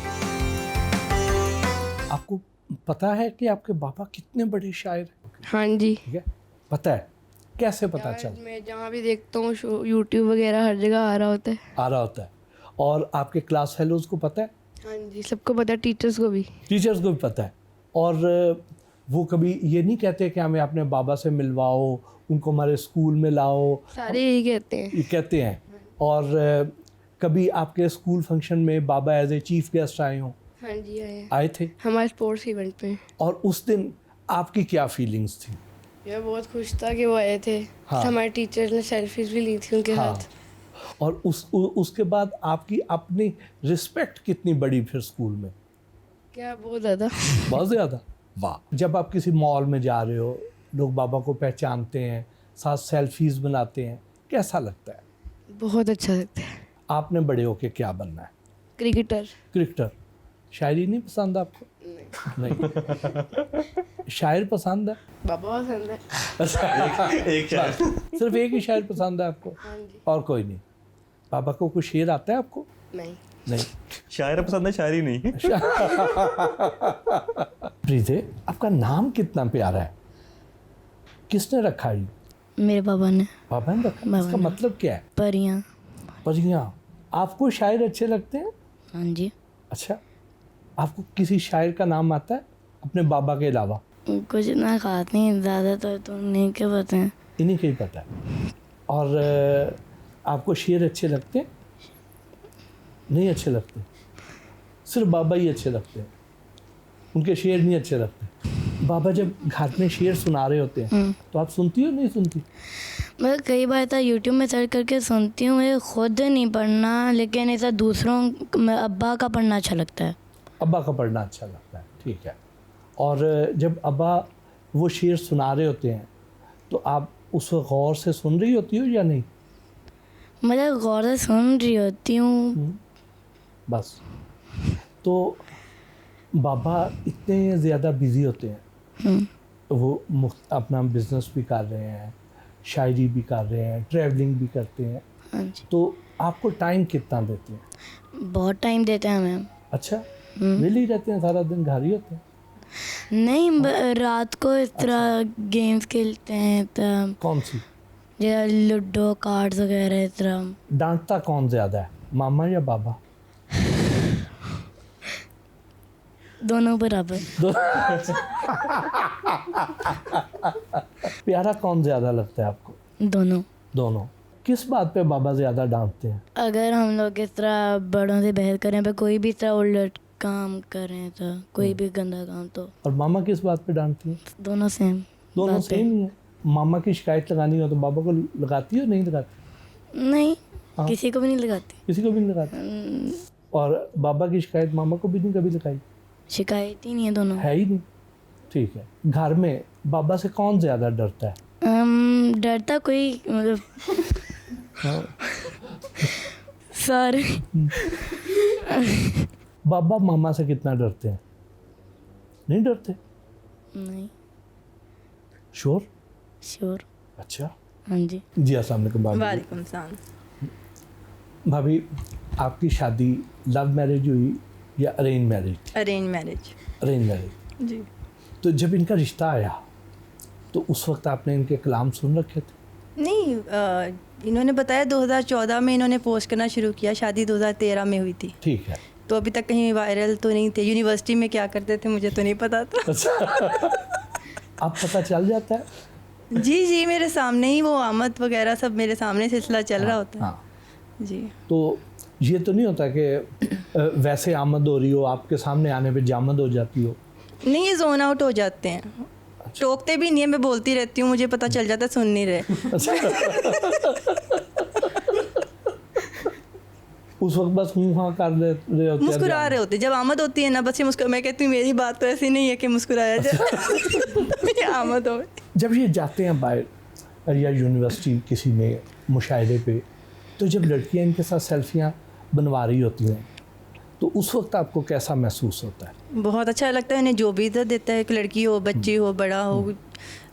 आपको पता है कि आपके पापा कितने बड़े शायर हैं? हाँ जी, ठीक है, पता है। कैसे पता चल? मैं जहाँ भी देखता हूँ यूट्यूब वगैरह हर जगह आ रहा होता है। और आपके क्लास फेलोज को पता है? हाँ जी, सबको पता है, टीचर्स को भी भी पता है। और वो कभी ये नहीं कहते कि हमें अपने बाबा से मिलवाओ, उनको हमारे स्कूल में लाओ? सारे यही कहते हैं। ये कहते हैं। और कभी आपके स्कूल फंक्शन में बाबा एज ए चीफ गेस्ट आए हों? हाँ जी, आए थे हमारे स्पोर्ट्स इवेंट पे। और उस दिन आपकी क्या फीलिंग्स थी? मैं बहुत खुश था कि वो आए थे। हाँ। हमारे टीचर्स ने सेल्फीज भी ली थी उनके साथ। और उसके बाद आपकी अपनी रिस्पेक्ट कितनी बड़ी फिर स्कूल में? क्या, बहुत ज़्यादा। बहुत ज़्यादा। वाह। जब आप किसी मॉल में जा रहे हो, लोग बाबा को पहचानते हैं, साथ सेल्फीज बनाते हैं, कैसा लगता है? बहुत अच्छा लगता है। आपने बड़े होके क्या बनना है? क्रिकेटर। शायरी नहीं पसंद आपको? नहीं। शायर पसंद है? बाबा पसंद है। एक शायर, सिर्फ एक ही शायर पसंद है आपको? हाँ जी। और कोई नहीं? बाबा को कोई शेर आता है आपको? नहीं। शायर पसंद है, शायरी नहीं। प्रीते, आपका नाम कितना प्यारा है, किसने रखा है? मेरे पापा ने। पापा ने रखा? इसका मतलब क्या है? परियां। आपको शायर अच्छे लगते हैं? हाँ जी। अच्छा, आपको किसी शायर का नाम आता है अपने बाबा के अलावा? कुछ ना खाते हैं ज़्यादातर, तो नहीं क्या पता है। इन्हीं के ही पता है। और आपको शेर अच्छे लगते हैं? नहीं अच्छे लगते? सिर्फ बाबा ही अच्छे लगते हैं, उनके शेर नहीं अच्छे लगते? बाबा जब घर में शेर सुना रहे होते हैं तो आप सुनती हो नहीं सुनती? मैं कई बार ऐसा यूट्यूब में सर्च करके सुनती हूँ, मुझे खुद नहीं पढ़ना, लेकिन ऐसा दूसरों अब्बा का पढ़ना अच्छा लगता है। अब्बा का पढ़ना अच्छा लगता है, ठीक है। और जब अब्बा वो शेर सुना रहे होते हैं तो आप उस वक्त गौर से सुन रही होती हो या नहीं? मतलब गौर से सुन रही होती हूँ बस। तो बाबा इतने ज़्यादा बिज़ी होते हैं, वो अपना बिज़नेस भी कर रहे हैं, शायरी भी कर रहे हैं, ट्रैवलिंग भी करते हैं, हाँ जी। तो आपको टाइम कितना देते हैं? बहुत टाइम देते हैं मैम। अच्छा, मिल ही रहते हैं, सारा दिन घर ही होते हैं? नहीं, रात को इस तरह गेम्स खेलते हैं, तब कौन सी? जैसे लूडो, कार्ड्स वगैरह इस तरह। डांटता कौन ज़्यादा है, मामा या बाबा? दोनों बराबर। प्यारा कौन ज़्यादा लगता है आपको? दोनों। दोनों। किस बात पे बाबा ज़्यादा डांटते हैं? अगर हम लोग इस तरह बड़ों से बहस करें, पर कोई भी इस तरह उल्ट काम करें, तो कोई भी गंदा काम, तो। और मामा किस बात पे डांटती हैं? दोनों सेम। दोनों सेम ही है। मामा की शिकायत लगानी हो तो बाबा को लगाती हो नहीं लगाती? नहीं, हाँ। किसी को भी नहीं लगाती। किसी को भी नहीं लगाती? और बाबा की शिकायत मामा को भी नहीं कभी लगाई? शिकायत ही नहीं है, दोनों है ही नहीं, ठीक है। घर में बाबा से कौन ज़्यादा डरता है? डरता कोई, मतलब सारे। बाबा मामा से कितना डरते हैं? नहीं डरते? नहीं। श्योर? श्योर। अच्छा हाँ जी। जी, अस्सलाम वालेकुम भाभी। वालेकुम सलाम। भाभी, आपकी शादी लव मैरिज हुई या arrange marriage? Arrange marriage. Arrange marriage. जी। तो जब इनका रिश्ता आया तो उस वक्त आपने इनके कलाम सुन रखे थे? नहीं, इन्होंने बताया 2014 में इन्होंने पोस्ट करना शुरू किया, शादी 2013 में हुई थी। ठीक है। तो अभी तक कहीं वायरल तो नहीं थे। यूनिवर्सिटी में क्या करते थे मुझे तो नहीं पता था। अब पता चल जाता है? जी जी, मेरे सामने ही वो आमद वगैरह सब मेरे सामने सिलसिला चल रहा होता है। हाँ। जी। तो ये तो नहीं होता कि वैसे आमद हो रही हो, आपके सामने आने पे जामद हो जाती हो? नहीं, ये जोन आउट हो जाते हैं। टोकते भी नहीं है, मैं बोलती रहती हूँ, मुझे पता चल जाता है, सुन नहीं रहे। उस वक्त बस हूँ हाँ कर रहे होते हैं, मुस्कुरा रहे होते। जब आमद होती है ना, बस ये मैं कहती हूँ मेरी बात तो ऐसी नहीं है कि मुस्कुराया जाए। ये आमद हो। जब ये जाते हैं बाहर या यूनिवर्सिटी किसी में मुशायरे पे, तो जब लड़कियां इनके साथ सेल्फियां बनवा रही होती हैं तो उस वक्त आपको कैसा महसूस होता है? बहुत अच्छा लगता है। इन्हें जो भी इज़्ज़त देता है, एक लड़की हो, बच्ची हो, बड़ा हो,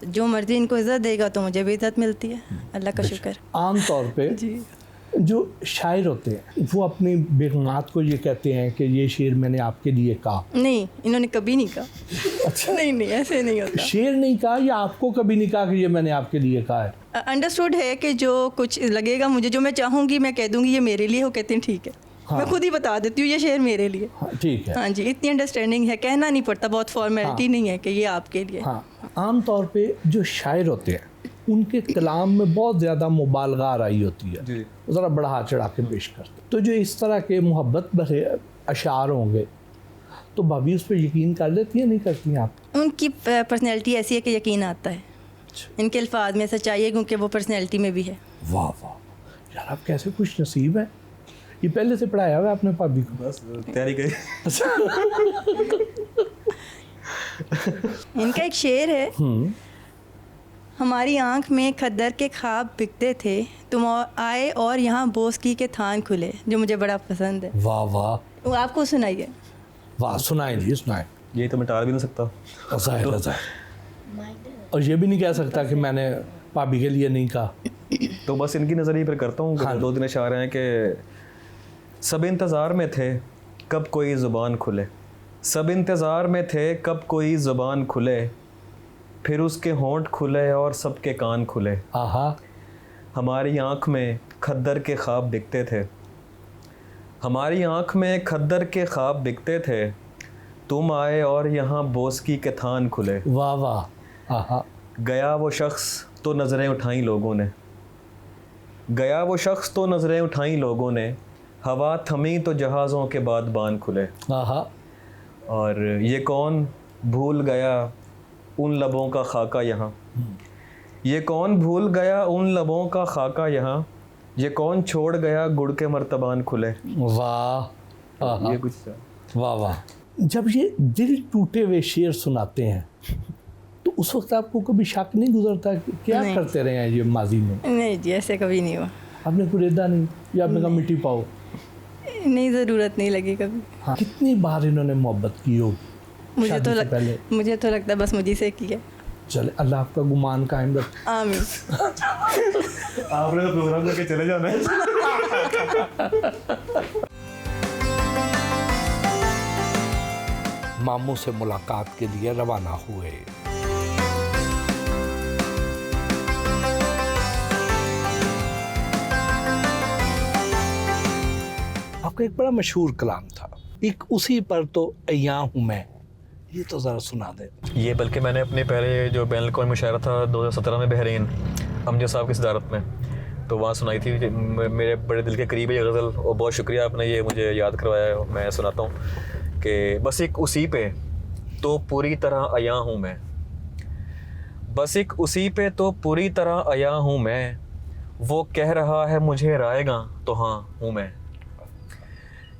जो मर्जी इनको इज़्ज़त देगा तो मुझे भी इज़्ज़त मिलती है। अल्लाह का शुक्र। आम तौर पे जी। जो शायर होते हैं वो अपनी बेगमात को ये कहते हैं कि ये शेर मैंने आपके लिए कहा। नहीं, इन्होंने कभी नहीं कहा। अच्छा। नहीं नहीं, ऐसे नहीं होता। शेर नहीं कहा या आपको कभी नहीं कहा कि ये मैंने आपके लिए कहा है? अंडरस्टूड है कि जो कुछ लगेगा मुझे, जो मैं चाहूँगी मैं कह दूँगी ये मेरे लिए हो, कहते हैं ठीक है। हाँ। मैं खुद ही बता देती हूँ ये शेर मेरे लिए। हाँ, ठीक है। हाँ जी, इतनी अंडरस्टैंडिंग है, कहना नहीं पड़ता, बहुत फॉर्मेलिटी हाँ। नहीं है कि ये आपके लिए। हाँ, आम तौर पे जो शायर होते हैं उनके कलाम में बहुत ज़्यादा मुबालगा रही होती है, ज़रा बढ़ा चढ़ा के पेश करते। तो जो इस तरह के मोहब्बत भरे अशार होंगे तो भाभी उस पर यकीन कर लेती है नहीं करती हैं आप? उनकी पर्सनैलिटी ऐसी है कि यकीन आता है। इनके अल्फाज में सच्चाई है क्योंकि वो पर्सनैलिटी में भी है। वाह वाह यार, आप कैसे खुश नसीब है। ये पहले से पढ़ाया हुआ है आपने भाभी को? बस तैयारी करी। इनका एक शेर है, हमारी आंख में खद्दर के ख्वाब बिकते थे, तुम आए और यहाँ बोस्की के थान खुले, जो मुझे बड़ा पसंद है। वाह वाह। वो आपको सुनाइए। वाह, सुनाए जी, सुनाए। ये तो मैं टाल भी नहीं सकता। ज़ाहिर है, ज़ाहिर। और ये भी नहीं कह सकता कि मैंने भाभी के लिए नहीं कहा। तो बस इनकी नज़रिए पर करता हूँ। हाँ। 2 दिन अशार हैं कि सब इंतज़ार में थे कब कोई ज़ुबान खुले, सब इंतज़ार में थे कब कोई ज़ुबान खुले, फिर उसके होंठ खुले और सबके कान खुले। आहा। हमारी आँख में खद्दर के ख्वाब दिखते थे, हमारी आँख में खद्दर के ख्वाब दिखते थे, तुम आए और यहाँ बोस्की के थान खुले। वाह वाह। आहा। गया वो शख्स तो नज़रें उठाई लोगों ने, गया वो शख्स तो नज़रें उठाई लोगों ने, हवा थमी तो जहाज़ों के बाद बान खुले। आहा। और ये कौन भूल गया उन लबों का खाका यहाँ, ये कौन भूल गया उन लबों का खाका यहाँ, ये कौन छोड़ गया गुड़ के मर्तबान खुले। वाह। आहा। ये कुछ वाह वाह। जब ये दिल टूटे हुए शेर सुनाते हैं तो उस वक्त आपको कभी शक नहीं गुजरता कि क्या नहीं। करते रहे हैं ये माजी में? नहीं जी, ऐसे कभी नहीं हुआ। आपने कुरेदा नहीं या आपने कहा मिट्टी पाओ? नहीं, ज़रूरत नहीं लगी कभी। हाँ। कितनी बार इन्होंने मोहब्बत की होगी शादी से पहले? मुझे तो लगता है बस मुझे से किया। चले, अल्लाह आपका गुमान कायम रखे। आमीन। आपने तो प्रोग्राम करके चले जाना है। मामू से मुलाकात के लिए रवाना हुए। आपका एक बड़ा मशहूर कलाम था, एक उसी पर तो अय्या हूँ मैं, ये तो ज़रा सुना दे। ये बल्कि मैंने अपने पहले जो बैनुल अक़वामी मुशायरा था 2017 में बहरीन अमजद साहब की सदारत में, तो वहाँ सुनाई थी। मेरे बड़े दिल के करीब है ये गज़ल, और बहुत शुक्रिया आपने ये मुझे याद करवाया है। मैं सुनाता हूँ कि बस एक उसी पे तो पूरी तरह अया हूँ मैं, बस एक उसी पे तो पूरी तरह अया हूँ मैं, वो कह रहा है मुझे रायगा तो हाँ हूँ मैं,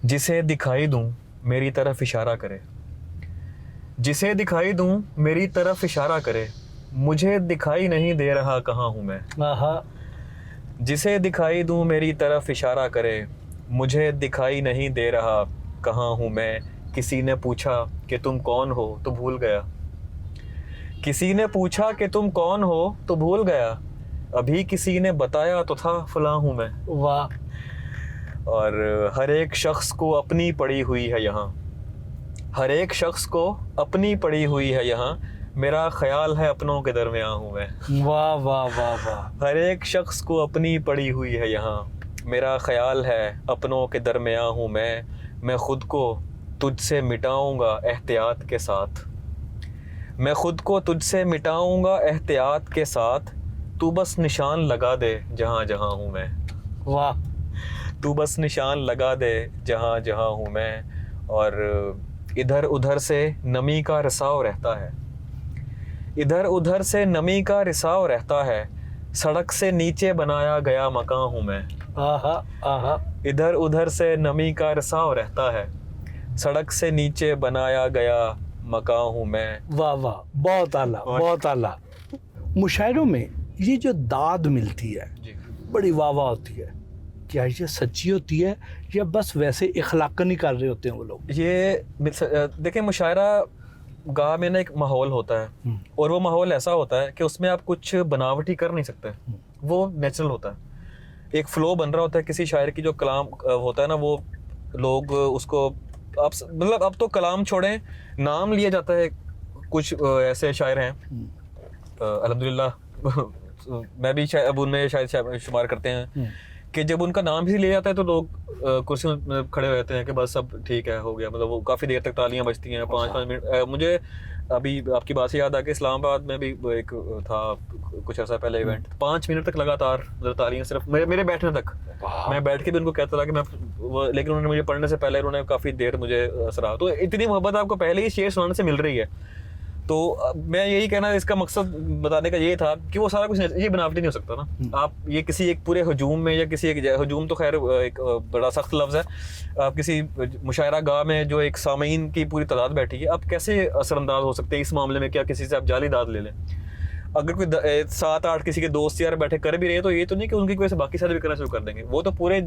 जिसे दिखाई दूँ मेरी तरफ इशारा करे, जिसे दिखाई दूँ मेरी तरफ इशारा करे, मुझे दिखाई नहीं दे रहा कहाँ हूँ मैं। आहा। जिसे दिखाई दूँ मेरी तरफ इशारा करे, मुझे दिखाई नहीं दे रहा कहाँ हूँ मैं। किसी ने पूछा कि तुम कौन हो तो भूल गया, किसी ने पूछा कि तुम कौन हो तो भूल गया, अभी किसी ने बताया तो था फलां हूँ मैं। वाह। और हर एक शख्स को अपनी पड़ी हुई है यहाँ, हर एक शख्स को अपनी पड़ी हुई है यहाँ, मेरा ख्याल है अपनों के दरमियाँ हूँ मैं। वाह वाह वाह वाह। हर एक शख्स को अपनी पड़ी हुई है यहाँ, मेरा ख्याल है अपनों के दरमियाँ हूँ मैं खुद को तुझसे मिटाऊंगा एहतियात के साथ, मैं खुद को तुझसे मिटाऊंगा एहतियात के साथ, तू बस निशान लगा दे जहाँ जहाँ हूँ मैं। वाह। तू बस निशान लगा दे जहाँ जहाँ हूँ मैं। और इधर उधर से नमी का रिसाव रहता है, इधर उधर से नमी का रिसाव रहता है, सड़क से नीचे बनाया गया मकान हूँ मैं। आहा। आहा। इधर उधर से नमी का रिसाव रहता है, सड़क से नीचे बनाया गया मकान हूँ मैं। वाह वाह। बहुत आला, बहुत आला। मुशायरों में ये जो दाद मिलती है बड़ी वाह वाह होती है, क्या ये सच्ची होती है या बस वैसे इखलाकन ही कर रहे होते हैं वो लोग? ये देखिए, मुशायरा गाह में ना एक माहौल होता है, और वो माहौल ऐसा होता है कि उसमें आप कुछ बनावटी कर नहीं सकते, वो नेचुरल होता है। एक फ्लो बन रहा होता है किसी शायर की, जो कलाम होता है ना, वो लोग उसको आप मतलब अब तो कलाम छोड़ें, नाम लिया जाता है। कुछ ऐसे शायर हैं अल्हम्दुलिल्लाह, मैं भी अब उनमें शायद शुमार करते हैं कि जब उनका नाम ही लिया जाता है तो लोग कुर्सी में खड़े हो जाते हैं कि बस सब ठीक है, हो गया। मतलब वो काफ़ी देर तक तालियां बजती हैं, 5-5 मिनट। मुझे अभी आपकी बात से याद आ कि इस्लामाबाद में भी एक था कुछ अर्सा पहले इवेंट, 5 मिनट तक लगातार तालियां, सिर्फ मेरे बैठने तक। मैं बैठ के भी उनको कहता था कि मैं लेकिन उन्होंने मुझे पढ़ने से पहले उन्होंने काफ़ी देर मुझे असरा। तो इतनी मोहब्बत आपको पहले ही शेर सुनाने से मिल रही है। तो मैं यही कहना, इसका मकसद बताने का ये था कि वो सारा कुछ ये बनावटी नहीं हो सकता ना। आप ये किसी एक पूरे हजूम में या किसी एक हजूम तो खैर एक बड़ा सख्त लफ्ज़ है, आप किसी मुशायरा गाह में जो एक सामीन की पूरी तादाद बैठी है, आप कैसे असरअंदाज हो सकते हैं इस मामले में? क्या किसी से आप जाली दाद ले लें? अगर कोई 7-8 किसी के दोस्त यार बैठे कर भी रहे, तो ये तो नहीं कि उनकी वजह से बाकी सारे भी करना शुरू कर देंगे। वो तो पूरे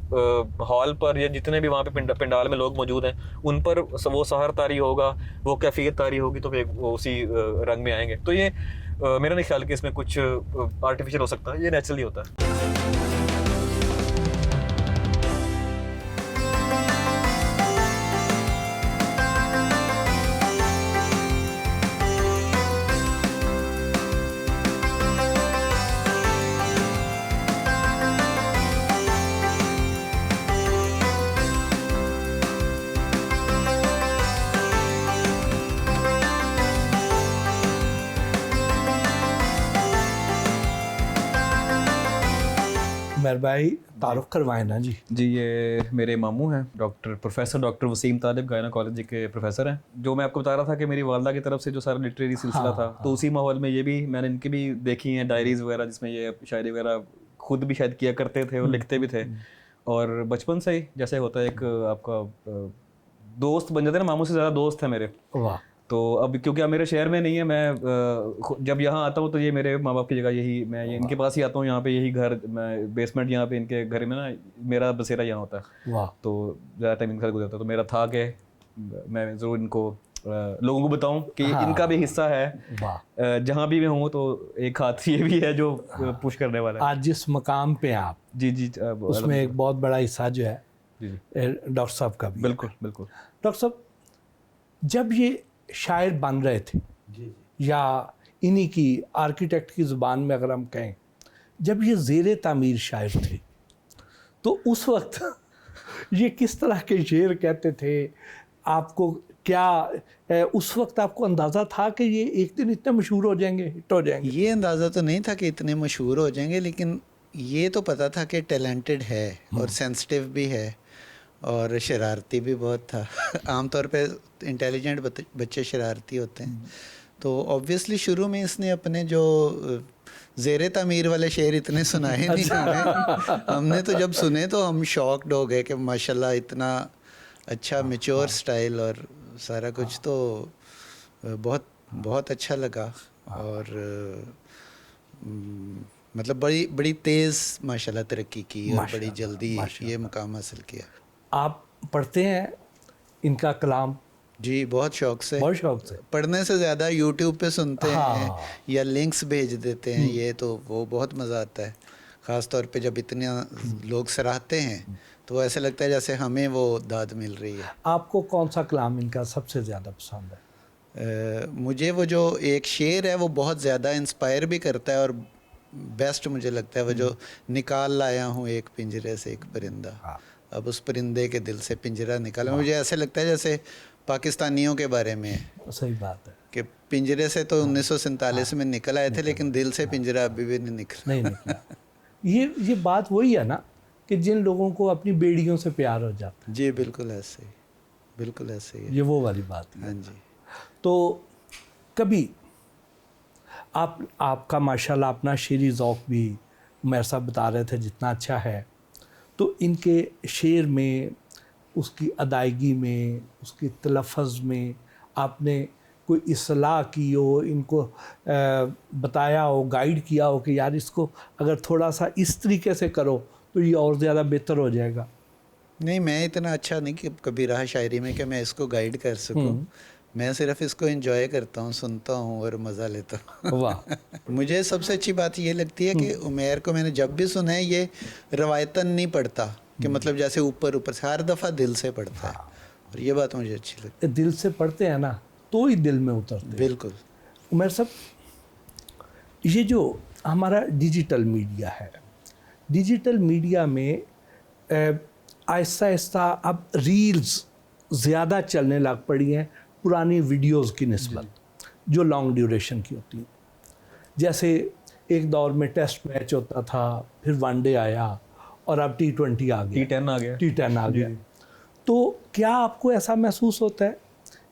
हॉल पर या जितने भी वहाँ पे पंडाल में लोग मौजूद हैं, उन पर वो सहर तारी होगा, वो कैफियत तारी होगी, तो फिर वो उसी रंग में आएंगे। तो ये मेरा नहीं ख्याल कि इसमें कुछ आर्टिफिशियल हो सकता है, ये नेचुरली होता है। उमर भाई तारुफ करवाएं ना जी। जी, ये मेरे मामू हैं, प्रोफेसर डॉक्टर वसीम तालिब, गायनाकोलॉजी के प्रोफेसर हैं। जो मैं आपको बता रहा था कि मेरी वालदा की तरफ से जो सारा लिटरेरी सिलसिला था, तो उसी माहौल में ये भी मैंने इनकी भी देखी हैं डायरीज़ वगैरह, जिसमें ये शायरी वगैरह खुद भी शायद किया करते थे और लिखते भी थे। और बचपन से ही जैसे होता है एक आपका दोस्त बन जाते हैं ना, मामू से ज़्यादा दोस्त है मेरे। वाह। तो अब क्योंकि अब मेरे शहर में नहीं है, मैं जब यहाँ आता हूँ तो ये मेरे माँ बाप की जगह, यही मैं इनके पास ही आता हूँ, यहाँ पे यही घर, मैं बेसमेंट यहाँ पे इनके घर में ना मेरा बसेरा यहाँ होता है। वाह। तो ज़्यादा टाइम इनके साथ गुजरता है, तो मेरा था कि मैं ज़रूर इनको लोगों को बताऊं कि इनका भी हिस्सा है। जहाँ भी मैं हूँ तो एक हाथ ये भी है जो पुश करने वाला है। आज जिस मकाम पे आप, जी उसमें एक बहुत बड़ा हिस्सा जो है डॉक्टर साहब का भी। बिल्कुल बिल्कुल। डॉक्टर साहब, जब ये शायर बन रहे थे या इन्हीं की आर्किटेक्ट की ज़ुबान में अगर हम कहें, जब ये ज़ेरे तामीर शायर थे, तो उस वक्त ये किस तरह के शेर कहते थे? आपको क्या उस वक्त आपको अंदाज़ा था कि ये एक दिन इतने मशहूर हो जाएंगे, हिट हो जाएंगे? ये अंदाज़ा तो नहीं था कि इतने मशहूर हो जाएंगे, लेकिन ये तो पता था कि टैलेंटेड है और सेंसिटिव भी है और शरारती भी बहुत था। आमतौर पे इंटेलिजेंट बच्चे शरारती होते हैं। तो ऑब्वियसली शुरू में इसने अपने जो ज़ेरे तामीर वाले शेर इतने सुनाए नहीं हमें। हमने तो जब सुने तो हम शॉक्ड हो गए कि माशाल्लाह इतना अच्छा मैच्योर स्टाइल और सारा कुछ, तो बहुत बहुत अच्छा लगा। और मतलब बड़ी तेज़ माशाल्लाह तरक्की की और बड़ी जल्दी ये मुकाम हासिल किया। आप पढ़ते हैं इनका कलाम? जी, बहुत शौक़ से। बहुत शौक़ से? पढ़ने से ज़्यादा यूट्यूब पे सुनते हैं या लिंक्स भेज देते हैं, ये तो वो बहुत मज़ा आता है। ख़ास तौर पे जब इतने लोग सराहते हैं तो ऐसा लगता है जैसे हमें वो दाद मिल रही है। आपको कौन सा कलाम इनका सबसे ज़्यादा पसंद है? मुझे वो जो एक शेर है वो बहुत ज़्यादा इंस्पायर भी करता है और बेस्ट मुझे लगता है वो जो निकाल लाया हूँ एक पिंजरे से एक परिंदा, अब उस परिंदे के दिल से पिंजरा निकाला। मुझे ऐसे लगता है जैसे पाकिस्तानियों के बारे में है। सही बात है कि पिंजरे से तो 1947 में निकल आए थे, लेकिन दिल से पिंजरा अभी भी नहीं निकला। ये बात वही है ना कि जिन लोगों को अपनी बेड़ियों से प्यार हो जाता है। जी बिल्कुल ऐसे ही, बिल्कुल ऐसे ही। ये वो वाली बात है। हाँ जी। तो कभी आपका माशाल्लाह अपना शेरी ज़ौक़ भी मेरे साथ बता रहे थे जितना अच्छा है, तो इनके शेर में, उसकी अदायगी में, उसकी तलफ़्फ़ुज़ में आपने कोई इस्लाह की हो, इनको बताया हो, गाइड किया हो कि यार इसको अगर थोड़ा सा इस तरीके से करो तो ये और ज़्यादा बेहतर हो जाएगा? नहीं, मैं इतना अच्छा नहीं कि कभी रहा शायरी में कि मैं इसको गाइड कर सकूं। मैं सिर्फ इसको एंजॉय करता हूँ, सुनता हूँ और मज़ा लेता हूँ। वाह। मुझे सबसे अच्छी बात ये लगती है कि उमैर को मैंने जब भी सुना है ये रवायतन नहीं पढ़ता कि मतलब जैसे ऊपर से, हर दफ़ा दिल से पढ़ता है और ये बात मुझे अच्छी लगती है। दिल से पढ़ते हैं ना तो ही दिल में उतरते। बिल्कुल। उमैर साहब, ये जो हमारा डिजिटल मीडिया है, डिजिटल मीडिया में आहिस्ता आहिस्ता अब रील्स ज़्यादा चलने लग पड़ी हैं पुरानी वीडियोस की निस्बत, जो लॉन्ग ड्यूरेशन की होती हैं। जैसे एक दौर में टेस्ट मैच होता था, फिर वनडे आया और अब T20 आ गया, T10 आ गया। तो क्या आपको ऐसा महसूस होता है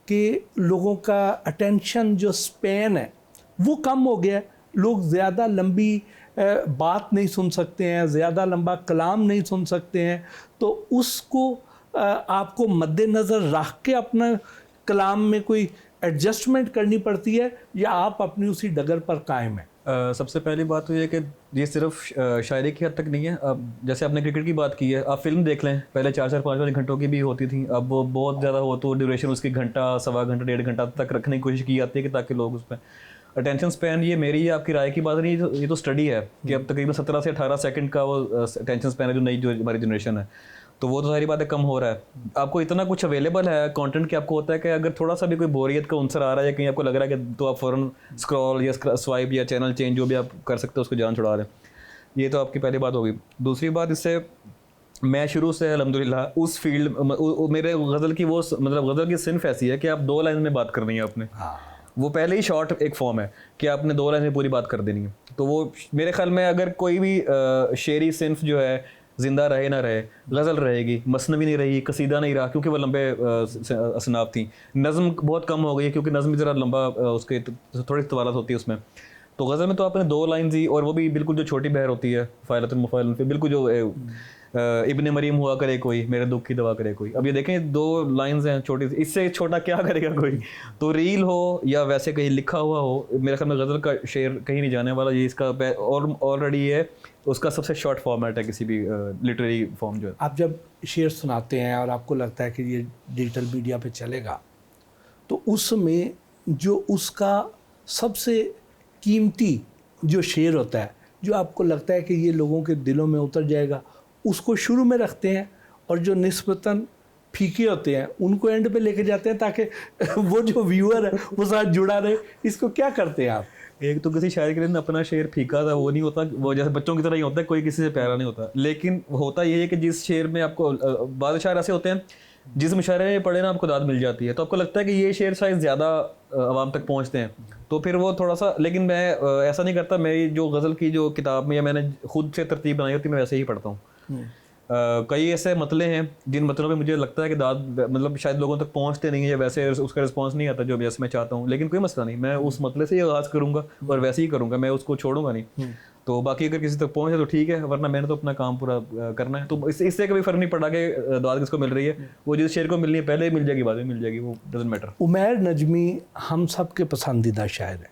कि लोगों का अटेंशन जो स्पैन है वो कम हो गया है? लोग ज़्यादा लंबी बात नहीं सुन सकते हैं, ज़्यादा लंबा कलाम नहीं सुन सकते हैं, तो उसको आपको मद्देनज़र रख के अपना कलाम में कोई एडजस्टमेंट करनी पड़ती है या आप अपनी उसी डगर पर कायम हैं? सबसे पहली बात तो ये कि ये सिर्फ शायरी की हद तक नहीं है। अब जैसे आपने क्रिकेट की बात की है, आप फिल्म देख लें, पहले 4-4, 5-5 घंटों की भी होती थी, अब वो बहुत ज़्यादा हो तो ड्यूरेशन उसकी घंटा, सवा घंटा, 1.5 घंटा तक रखने की कोशिश की जाती है कि ताकि लोग उस पर अटेंशन स्पैन, ये मेरी या आपकी राय की बात नहीं, ये तो स्टडी है कि अब तकरीबन 17 से 18 सेकंड का वो अटेंशन स्पैन है जो हमारी जनरेशन है, तो वो तो सारी बातें कम हो रहा है। आपको इतना कुछ अवेलेबल है कंटेंट कि आपको होता है कि अगर थोड़ा सा भी कोई बोरियत का अंसर आ रहा है या कहीं आपको लग रहा है कि तो आप फ़ौरन स्क्रॉल या स्वाइप या चैनल चेंज जो भी आप कर सकते हो उसको जान छुड़ा रहे हैं। ये तो आपकी पहली बात होगी। दूसरी बात, इससे मैं शुरू से अल्हम्दुलिल्लाह उस फील्ड, मेरे गज़ल की वो मतलब गज़ल की सिन्फ ऐसी है कि आप 2 लाइन में बात करनी है आपने, वो पहले ही शॉर्ट एक फॉर्म है कि आपने 2 लाइन में पूरी बात कर देनी है। तो वो मेरे ख्याल में अगर कोई भी शेरी सिंफ जो है जिंदा रहे ना रहे, गज़ल रहेगी, मसनवी नहीं रही, कसीदा नहीं रहा क्योंकि वो लंबे असनाफ थी, नज़म बहुत कम हो गई है क्योंकि नज़म ज़रा लंबा उसके थोड़ी तवालत होती है उसमें। तो गज़ल में तो आपने 2 लाइन्स ही, और वो भी बिल्कुल जो छोटी बहर होती है फ़ाइलतुल मुफ़ाइल पे, बिल्कुल जो इब्ने मरीम हुआ करे कोई, मेरे दुख की दवा करे कोई। अब ये देखें 2 लाइन्स हैं छोटी सी, इससे छोटा क्या करेगा कोई। तो रील हो या वैसे कहीं लिखा हुआ हो, मेरे ख्याल में गज़ल का शेर कहीं नहीं जाने वाला। ये इसका ऑलरेडी है, उसका सबसे शॉर्ट फॉर्मेट है किसी भी लिटरेरी फॉर्म जो है। आप जब शेर सुनाते हैं और आपको लगता है कि ये डिजिटल मीडिया पे चलेगा, तो उसमें जो उसका सबसे कीमती जो शेर होता है, जो आपको लगता है कि ये लोगों के दिलों में उतर जाएगा, उसको शुरू में रखते हैं, और जो निस्बतन फीके होते हैं उनको एंड पे लेके जाते हैं ताकि वो जो व्यूअर है वो साथ जुड़ा रहे। इसको क्या करते हैं आप? एक तो किसी शायर के लिए अपना शेर फीका था, वो नहीं होता, वो जैसे बच्चों की तरह ही होता है, कोई किसी से प्यारा नहीं होता। लेकिन होता ये है कि जिस शेर में आपको बाद शायर ऐसे होते हैं जिस मुशायरे में पढ़े ना आपको दाद मिल जाती है, तो आपको लगता है कि ये शेर शायद ज़्यादा आवाम तक पहुंचते हैं, तो फिर वो थोड़ा सा। लेकिन मैं ऐसा नहीं करता, मेरी जो गज़ल की जो किताब में या मैंने खुद से तरतीब बनाई होती है, मैं वैसे ही पढ़ता हूँ। कई ऐसे मतले हैं जिन मतलों पे मुझे लगता है कि दाद मतलब शायद लोगों तक पहुंचते नहीं है, या वैसे उसका रिस्पांस नहीं आता जो जैसे मैं चाहता हूँ। लेकिन कोई मसला नहीं, मैं उस मतले से ही आगाज़ करूँगा और वैसे ही करूँगा, मैं उसको छोड़ूंगा नहीं। तो बाकी अगर किसी तक पहुंचे तो ठीक है, वरना मैंने तो अपना काम पूरा करना है। तो इससे कभी फ़र्क नहीं पड़ा कि दाद किसको मिल रही है, वो जिस शेर को मिलनी है पहले ही मिल जाएगी, बाद में मिल जाएगी, वो डजंट मैटर। उमैर नजमी हम सब के पसंदीदा शायर है,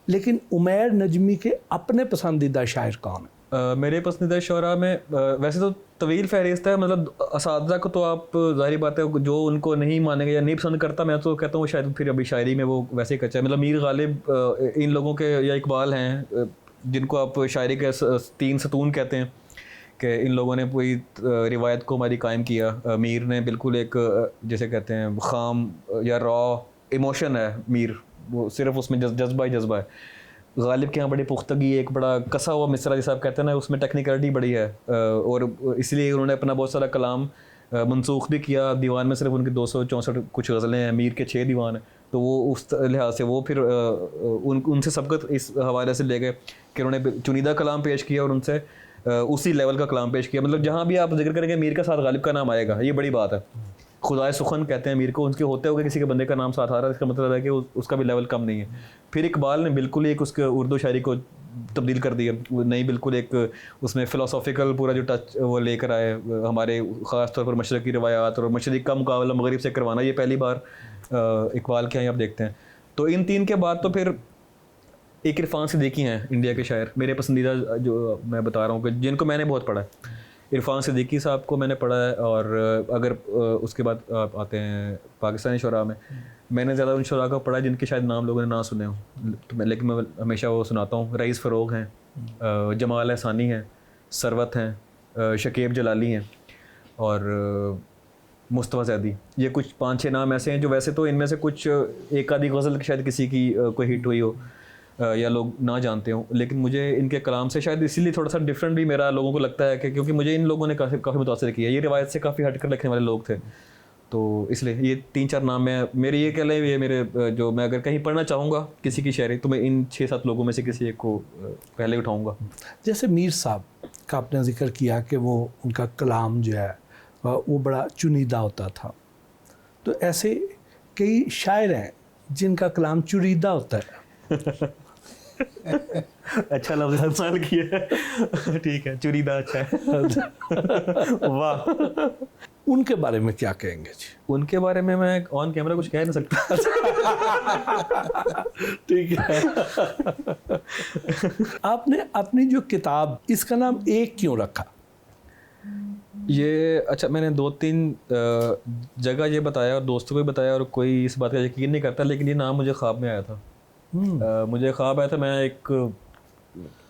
लेकिन उमैर नजमी के अपने पसंदीदा शायर कौन है? मेरे पसंदीदा शुरा में वैसे तो तवील फहरिस्त है, मतलब असातिज़ा को तो आप ज़ाहिर बात है जो उनको नहीं मानेंगे या नहीं पसंद करता, मैं तो कहता हूँ शायद फिर अभी शायरी में वो वैसे ही कच्चा है। मतलब मीर गालिब इन लोगों के, या इकबाल हैं जिनको आप शायरी के 3 सतून कहते हैं, कि इन लोगों ने पूरी रिवायत को हमारी कायम किया। मीर ने बिल्कुल एक जैसे कहते हैं खाम या रॉ इमोशन है मीर, वो सिर्फ उसमें जज्बा ही जज्बा है। गालिब के यहाँ बड़ी पुख्तगी, एक बड़ा कसा हुआ मिसरा जैसा आप कहते हैं ना, उसमें टेक्निकलिटी बड़ी है, और इसलिए उन्होंने अपना बहुत सारा कलाम मनसूख भी किया। दीवान में सिर्फ उनकी 264 कुछ गज़लें हैं, मीर के 6 दीवान हैं। तो वो उस लिहाज से वो फिर उनसे सबकत इस हवाले से ले गए कि उन्होंने चुनीदा कलाम पेश किया और उनसे उसी लेवल का कलाम पेश किया। मतलब जहाँ भी आप जिक्र करेंगे मीर के साथ गालिब का नाम आएगा, ये बड़ी बात है। खुदाए सुखन कहते हैं मीर को, उनके होते हुए किसी के बंदे का नाम साथ आ रहा है, इसका मतलब है कि उसका भी लेवल कम नहीं है। फिर इकबाल ने बिल्कुल एक उसके उर्दू शायरी को तब्दील कर दिया, नहीं बिल्कुल एक उसमें फ़िलोसॉफिकल पूरा जो टच वो लेकर आए, हमारे ख़ास तौर पर मशरक़ की रवायात और मशरक़ का मुकाबला मगरिब से करवाना, ये पहली बार इकबाल के यहाँ आप देखते हैं। तो इन 3 के बाद तो फिर एक इरफान सिद्दीकी हैं इंडिया के शायर, मेरे पसंदीदा जो मैं बता रहा हूँ कि जिनको मैंने बहुत पढ़ा है। इरफान सिद्दीकी साहब को मैंने पढ़ा है, और अगर उसके बाद आप आते हैं पाकिस्तानी शुरा में, मैंने ज़्यादा उन शुरा को पढ़ा है जिनके शायद नाम लोगों ने ना सुने हों, तो लेकिन मैं हमेशा वो सुनाता हूँ। रईस फ़रोग़ हैं, जमाल एहसानी हैं, सरवत हैं, शकीब जलाली हैं, और मुस्तफ़ा ज़ैदी। ये कुछ 5-6 नाम ऐसे हैं जो वैसे तो इनमें से कुछ एक आधी गज़ल शायद किसी की कोई हिट हुई हो या लोग ना जानते हों, लेकिन मुझे इनके कलाम से शायद इसीलिए थोड़ा सा डिफरेंट भी मेरा लोगों को लगता है कि क्योंकि मुझे इन लोगों ने काफ़ी मुतासिर किया, ये रिवायत से काफ़ी हटकर लिखने वाले लोग थे। तो इसलिए ये 3-4 नाम मैं मेरे ये कह लें, ये मेरे जो मैं अगर कहीं पढ़ना चाहूँगा किसी की शायरी तो मैं इन 6-7 लोगों में से किसी एक को पहले उठाऊँगा। जैसे मीर साहब का आपने जिक्र किया कि वो उनका कलाम जो है वो बड़ा चुनीदा होता था, तो ऐसे कई शायर हैं जिनका कलाम चुनीदा होता है। अच्छा लफ्ज़ इस्तेमाल किया, ठीक है, चुरीदा अच्छा है। वाह, उनके बारे में क्या कहेंगे जी? उनके बारे में मैं ऑन कैमरा कुछ कह नहीं सकता। ठीक है। आपने अपनी जो किताब, इसका नाम एक क्यों रखा? ये अच्छा, मैंने 2-3 जगह ये बताया और दोस्तों को भी बताया, और कोई इस बात का यकीन नहीं करता, लेकिन ये नाम मुझे ख्वाब में आया था। मुझे ख्वाब आया था, मैं एक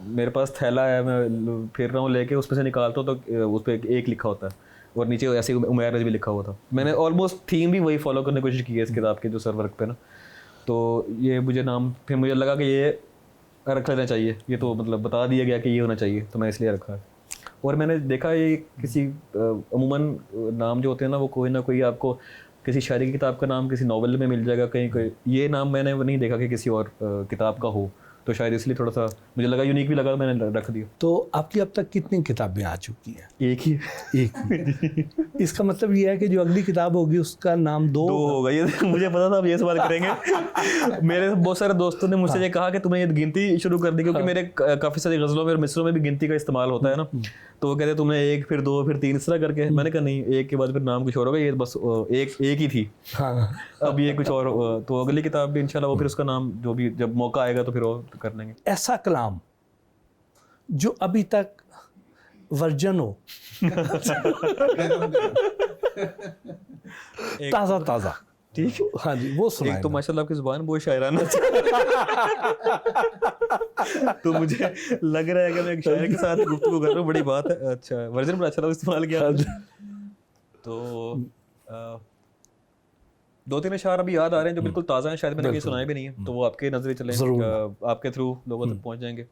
मेरे पास थैला है, मैं फिर रहा हूँ लेके, उसमें से निकालता हूँ तो उस पर एक लिखा होता है, और नीचे ऐसे उमैर नजमी लिखा हुआ था। मैंने ऑलमोस्ट थीम भी वही फॉलो करने की कोशिश की है इस किताब के जो सरवर्क पे ना, तो ये मुझे नाम फिर मुझे लगा कि ये रख लेना चाहिए, ये तो मतलब बता दिया गया कि ये होना चाहिए, तो मैं इसलिए रखा है। और मैंने देखा ये किसी अमूमन नाम जो होते हैं ना, वो कोई ना कोई आपको किसी शायरी की किताब का नाम किसी नॉवल में मिल जाएगा कहीं कहीं, ये नाम मैंने नहीं देखा कि किसी और किताब का हो, तो शायद इसलिए थोड़ा सा मुझे लगा यूनिक भी लगा, मैंने रख दिया। तो आपकी अब तक कितनी किताबें आ चुकी हैं? एक ही इसका मतलब ये है कि जो अगली किताब होगी उसका नाम दो होगा। ये मुझे पता था आप ये सवाल करेंगे। मेरे बहुत सारे दोस्तों ने मुझसे ये कहा कि तुम्हें ये गिनती शुरू कर दी, क्योंकि मेरे काफ़ी सारी गज़लों में और मिसरों में भी गिनती का इस्तेमाल होता है ना, तो वो कहते तुमने 1 फिर 2 फिर 3 इस तरह करके। मैंने कहा नहीं, एक के बाद फिर नाम कुछ और होगा, ये बस एक ही थी। हाँ। अब ये कुछ और, तो अगली किताब भी इंशाल्लाह वो फिर उसका नाम जो भी जब मौका आएगा तो फिर वो कर लेंगे। ऐसा कलाम जो अभी तक वर्जन हो, ताज़ा ताज़ा, ठीक है, हाँ जी, वो सुनाए एक तो ना। माशाल्लाह आपकी जुबान बहुत शायराना तो मुझे लग रहा है कि मैं एक शायर के साथ गुफ्तगू कर रहा हूँ, बड़ी बात है। अच्छा, वर्जन बड़ा अच्छा लगा इस्तेमाल किया आपने। तो 2-3 अशार अभी याद आ रहे हैं जो बिल्कुल ताज़ा हैं, शायद मैंने कहीं सुनाए भी नहीं है, तो वो आपके नजरे चले, आपके थ्रू लोगों तक पहुंच जाएंगे।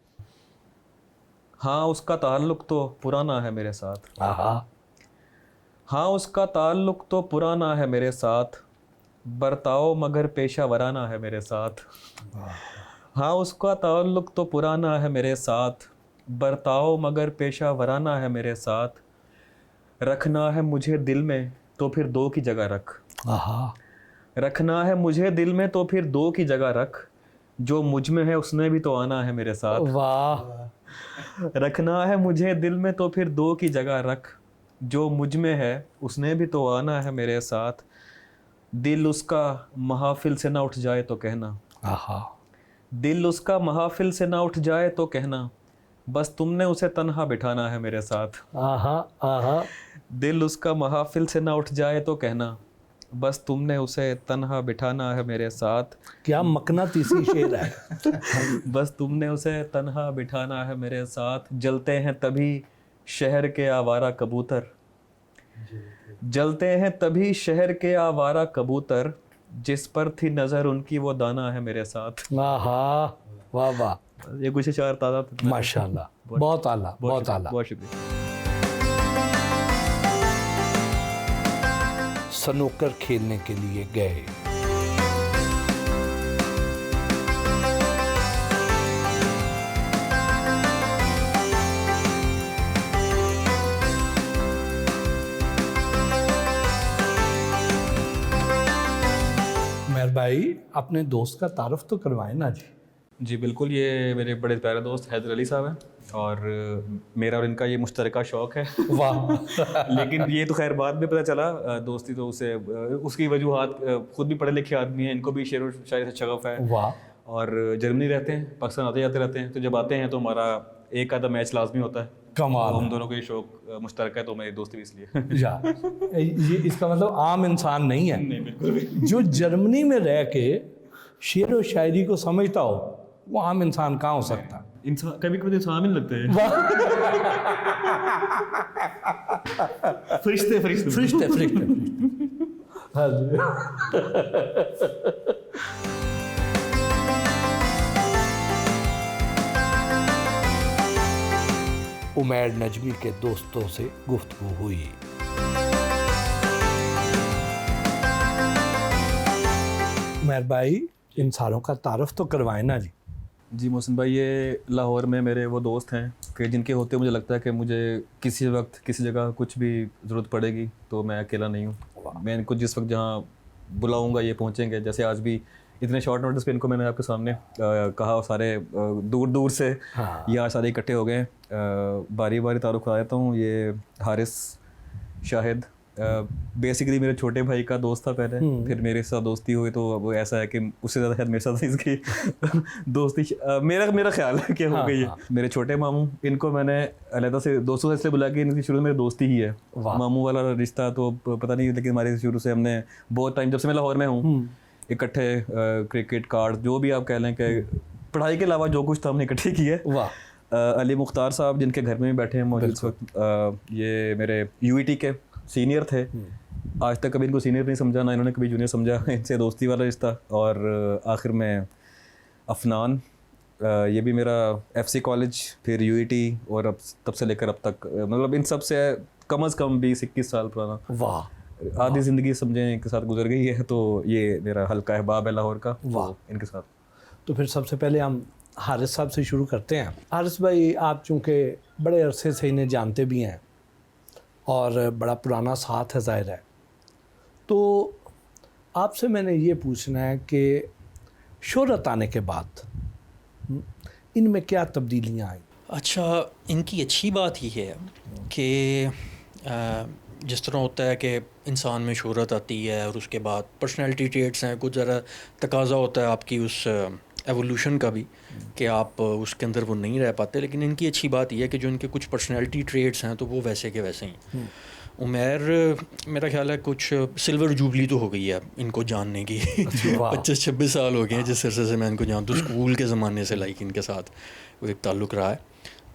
हाँ उसका ताल्लुक तो पुराना है मेरे साथ, हाँ उसका ताल्लुक तो पुराना है मेरे साथ, बर्ताओ मगर पेशा वराना है मेरे साथ। हाँ उसका ताल्लुक तो पुराना है मेरे साथ, बर्ताओ मगर पेशा वराना है मेरे साथ, रखना है मुझे दिल में तो फिर 2 की जगह रख, रखना है मुझे दिल में तो फिर 2 की जगह रख, जो मुझ में है उसने भी तो आना है मेरे साथ। वाह। रखना है मुझे दिल में तो फिर 2 की जगह रख, जो मुझ में है उसने भी तो आना है मेरे साथ, दिल उसका महाफिल से ना उठ जाए तो कहना, दिल उसका महाफिल से ना उठ जाए तो कहना, बस तुमने उसे तन्हा बिठाना है मेरे साथ। दिल उसका महाफिल से ना उठ जाए तो कहना, बस तुमने उसे तन्हा बिठाना है मेरे साथ। क्या मकनातीसी शेर है। बस तुमने उसे तन्हा बिठाना है मेरे साथ, जलते हैं तभी शहर के आवारा कबूतर, जलते हैं तभी शहर के आवारा कबूतर, जिस पर थी नज़र उनकी वो दाना है मेरे साथ। वाह वाह, ये कुछ अशार ताज़ा, माशाल्लाह, बहुत आला, बहुत आला। बहुत शुक्रिया। स्नूकर खेलने के लिए गए, मेहर भाई अपने दोस्त का तारुफ तो करवाए ना जी। जी बिल्कुल, ये मेरे बड़े प्यारे दोस्त हैदर अली साहब हैं, और मेरा और इनका ये मुश्तरका शौक़ है। वाह। लेकिन ये तो खैर बाद में पता चला, दोस्ती तो उसे उसकी वजूहात, खुद भी पढ़े लिखे आदमी हैं, इनको भी शेर व शायरी से शगफ़ है। वाह। और जर्मनी रहते हैं, पाकिस्तान आते जाते रहते हैं, तो जब आते हैं तो हमारा एक आधा मैच लाजमी होता है। कमाल। हम दोनों को ये शौक़ मुश्तरका है, तो मेरी दोस्ती भी इसलिए। ये इसका मतलब आम इंसान नहीं है। नहीं बिल्कुल भी। जो जर्मनी में रह के शेर व शायरी को समझता हो, वो आम इंसान कहाँ हो सकता। इंसान कभी कभी इंसान ही लगते हैं। फरिश्ते फरिश्ते फरिश्ते फरिश्ते। हाँ जी। उमैर नजमी के दोस्तों से गुफ्तगू हुई। मेहर भाई इन सालों का तारुफ तो करवाए ना जी। जी मोहसिन भाई, ये लाहौर में मेरे वो दोस्त हैं कि जिनके होते मुझे लगता है कि मुझे किसी वक्त किसी जगह कुछ भी ज़रूरत पड़ेगी तो मैं अकेला नहीं हूँ। मैं इनको जिस वक्त जहाँ बुलाऊँगा ये पहुँचेंगे। जैसे आज भी इतने शॉर्ट नोटिस पे इनको मैंने आपके सामने कहा, और सारे दूर दूर से यहाँ सारे इकट्ठे हो गए। बारी बारी तारुफ करा देता हूँ। ये हारिस शाहिद बेसिकली मेरे छोटे भाई का दोस्त था पहले, फिर मेरे साथ दोस्ती हुई तो वो ऐसा है कि उससे ज़्यादा शायद मेरे साथ इसकी दोस्ती मेरा ख्याल है कि हो गई है। मेरे छोटे मामू, इनको मैंने अलहदा से दोस्तों से इसलिए बुला के इनकी शुरू में मेरी दोस्ती ही है। मामू वाला रिश्ता तो पता नहीं, लेकिन हमारे शुरू से हमने बहुत टाइम, जब से मैं लाहौर में हूँ, इकट्ठे क्रिकेट कार्ड जो भी आप कह लें कि पढ़ाई के अलावा जो कुछ था हमने इकट्ठे किए। अली मुख्तार साहब जिनके घर में भी बैठे हैं मौजूद इस वक्त, ये मेरे यूईटी के सीनियर थे। आज तक कभी इनको सीनियर नहीं समझा, ना इन्होंने कभी जूनियर समझा। इनसे दोस्ती वाला रिश्ता। और आखिर में अफनान, ये भी मेरा एफसी कॉलेज, फिर यूईटी, और अब तब से लेकर अब तक, मतलब इन सब से कम अज़ कम 20-21 साल पुराना। वाह। आधी ज़िंदगी समझें इनके साथ गुजर गई है, तो ये मेरा हल्का अहबाब है लाहौर का। वाह। तो इनके साथ तो फिर सबसे पहले हम हारिस साहब से शुरू करते हैं। हारिस भाई, आप चूँकि बड़े अरसे से इन्हें जानते भी हैं और बड़ा पुराना साथ है ज़ाहिर है, तो आपसे मैंने ये पूछना है कि शोहरत आने के बाद इनमें क्या तब्दीलियाँ आई? अच्छा, इनकी अच्छी बात ये है कि जिस तरह होता है कि इंसान में शोहरत आती है और उसके बाद पर्सनैलिटी ट्रेट्स हैं, कुछ ज़रा तकाजा होता है आपकी उस एवोल्यूशन का भी कि आप उसके अंदर वो नहीं रह पाते। लेकिन इनकी अच्छी बात यह है कि जो इनके कुछ पर्सनैलिटी ट्रेट्स हैं तो वो वैसे के वैसे ही। उमैर, मेरा ख्याल है कुछ सिल्वर जुबली तो हो गई है इनको जानने की। 25-26 साल हो गए हैं जिस अरसे से मैं इनको जानता हूँ, स्कूल के ज़माने से लाइक इनके साथ वो एक ताल्लुक़ रहा है।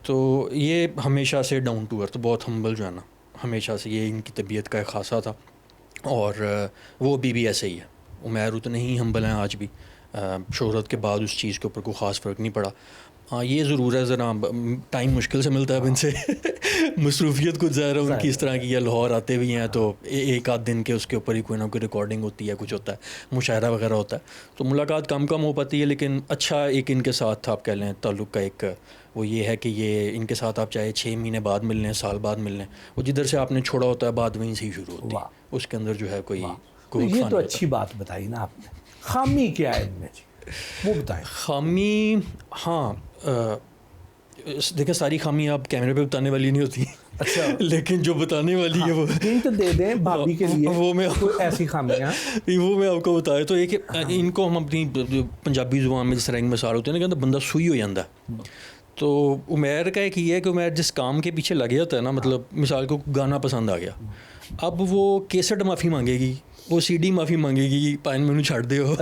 तो ये हमेशा से डाउन टू अर्थ, बहुत हम्बल जो है ना, हमेशा से ये इनकी तबीयत का एक खासा था और वो अभी भी ऐसे ही है। उमैर उतने ही हम्बल हैं आज भी। शोहरत के बाद उस चीज़ के ऊपर कोई ख़ास फ़र्क नहीं पड़ा। हाँ, ये ज़रूर है ज़रा टाइम मुश्किल से मिलता है अब इनसे। मसरूफियत कुछ ज़्यादा उनकी इस तरह की, या लाहौर आते भी हैं तो एक आध दिन के उसके ऊपर ही कोई ना कोई रिकॉर्डिंग होती है, कुछ होता है, मुशायरा वगैरह होता है, तो मुलाकात कम हो पाती है। लेकिन अच्छा एक इनके साथ आप कह लें ताल्लुक़ का एक वो ये है कि ये इनके साथ आप चाहे 6 महीने बाद मिल लें, साल बाद मिल लें, वो जिधर से आपने छोड़ा होता है बात वहीं से ही शुरू होती है, उसके अंदर जो है कोई तो ये तो अच्छी बात बताई ना आपने। खामी क्या है इनमें जी, वो बताएं। खामी, हाँ, देखिए सारी खामी आप कैमरे पे बताने वाली नहीं होती। अच्छा। लेकिन जो बताने वाली है वो हिंट दे दें भाभी के लिए, वो मैं कोई ऐसी खामियां वो मैं आपको बताया। तो एक इनको हम अपनी पंजाबी जुबान में जिस तरह मिसाल होती है ना, कहते बंदा सुई हो जाता है। तो उमैर का एक ये है कि उमैर जिस काम के पीछे लगे होता है ना, मतलब मिसाल को गाना पसंद आ गया, अब वो केसेट माफ़ी मांगेगी, वो सीडी माफ़ी मांगेगी, पाइन मैनू छाड़ दे हो।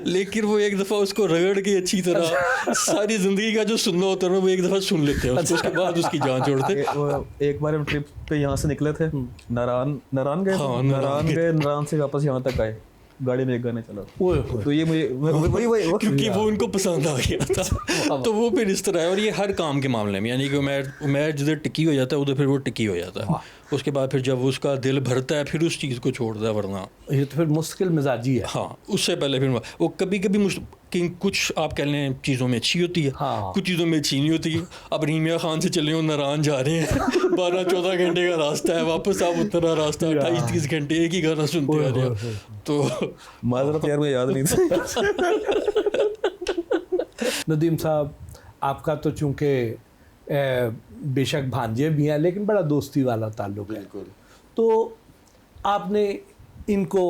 लेकिन वो एक दफ़ा उसको रगड़ के अच्छी तरह सारी ज़िंदगी का जो सुनना होता है वो एक दफ़ा सुन लेते हैं, उसके बाद उसकी जान छोड़ते। एक बार हम ट्रिप पे यहाँ से निकले थे, नारायण गए, हाँ, नारायण से वापस यहाँ तक आए, गाड़ी में एक गाने चला, तो ये मुझे वही क्योंकि वो उनको पसंद आ गया था। तो वो फिर इस तरह है। और ये हर काम के मामले में, यानी कि उमैर जिधर टिकी हो जाता है उधर फिर वो टिकी हो जाता है। उसके बाद फिर जब उसका दिल भरता है फिर उस चीज़ को छोड़ता है, वरना ये तो फिर मुश्किल मिजाजी है। हाँ, उससे पहले फिर वो कभी कि कुछ आप कह लें चीज़ों में अच्छी होती है, हाँ। कुछ चीज़ों में अच्छी नहीं होती है। अब रीमिया खान से चले हो, नारायण जा रहे हैं, 12-14 घंटे का रास्ता है, वापस आप उतना रास्ता 28-30 घंटे एक ही गाना सुनते आ रहे हो। तो माजरत यार मुझे याद नहीं था। नदीम साहब, आपका तो चूँकि बेशक भांजे भी हैं लेकिन बड़ा दोस्ती वाला ताल्लुक़ है, तो आपने इनको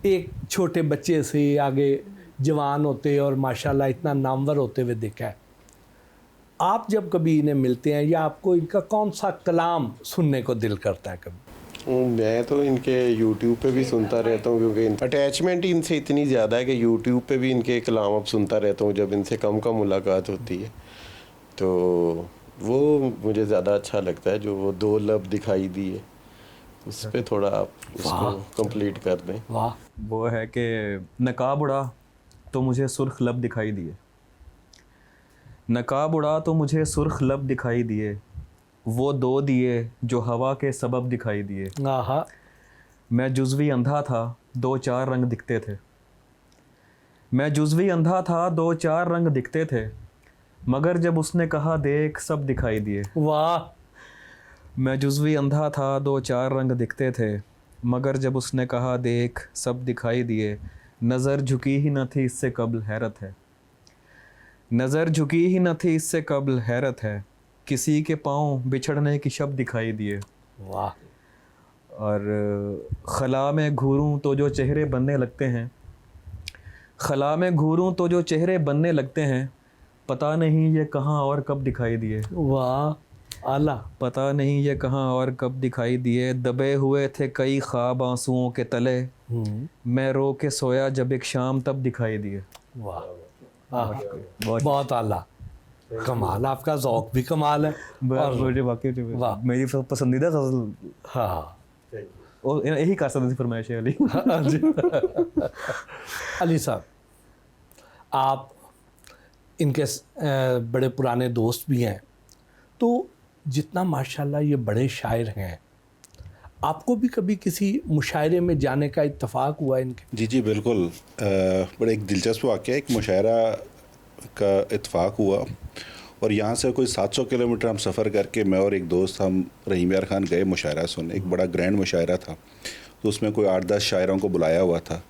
एक छोटे बच्चे से आगे जवान होते और माशाल्लाह इतना नामवर होते हुए देखा है। आप जब कभी इन्हें मिलते हैं या आपको इनका कौन सा कलाम सुनने को दिल करता है कभी? मैं तो इनके YouTube पे भी सुनता रहता हूँ, क्योंकि अटैचमेंट इनसे इतनी ज़्यादा है कि YouTube पे भी इनके कलाम अब सुनता रहता हूँ जब इनसे कम मुलाकात होती है। तो वो मुझे ज़्यादा अच्छा लगता है, जो वो 2 लब दिखाई दिए, उस पर थोड़ा आप उसको कंप्लीट कर दें। वाह। वो है कि नकाब उड़ा तो मुझे सुर्ख लब दिखाई दिए, नकाब उड़ा तो मुझे सुर्ख लब दिखाई दिए, वो 2 दिए जो हवा के सबब दिखाई दिए। आहा। मैं जुज़वी अंधा था, 2-4 रंग दिखते थे, मैं जुज़वी अंधा था, 2-4 रंग दिखते थे, मगर जब उसने कहा देख सब दिखाई दिए। वाह। मैं जुज़वी अंधा था, 2-4 रंग दिखते थे, मगर जब उसने कहा देख सब दिखाई दिए। नज़र झुकी ही न थी इससे कबल हैरत है, नज़र झुकी ही न थी इससे कबल हैरत है, किसी के पाँव बिछड़ने की शब दिखाई दिए। वाह। और खला में घूरूं तो जो चेहरे बनने लगते हैं, खला में घूरूं तो जो चेहरे बनने लगते हैं, पता नहीं ये कहाँ और कब दिखाई दिए। वाह, आला। पता नहीं ये कहाँ और कब दिखाई दिए, दबे हुए थे कई ख्वाब आंसुओं के तले, मैं रो के सोया जब एक शाम तब दिखाई दिए। वाह, बहुत आला, कमाल, आपका ज़ौक़ भी कमाल है। और मुझे वाकई मेरी पसंदीदा गज़ल, हाँ, और यही कर सकते थे फरमाइश है अली। अली साहब, आप इनके बड़े पुराने दोस्त भी हैं, तो जितना माशाल्लाह ये बड़े शायर हैं, आपको भी कभी किसी मुशायरे में जाने का इत्तेफाक हुआ इनके? जी जी बिल्कुल। बड़ा एक दिलचस्प वाक़या, एक मुशायरा का इत्तेफाक हुआ और यहाँ से कोई 700 किलोमीटर हम सफ़र करके मैं और एक दोस्त हम रहीम यार खान गए मुशायरा सुनने। एक बड़ा ग्रैंड मुशायरा था, तो उसमें कोई 8-10 शायरों को बुलाया हुआ था।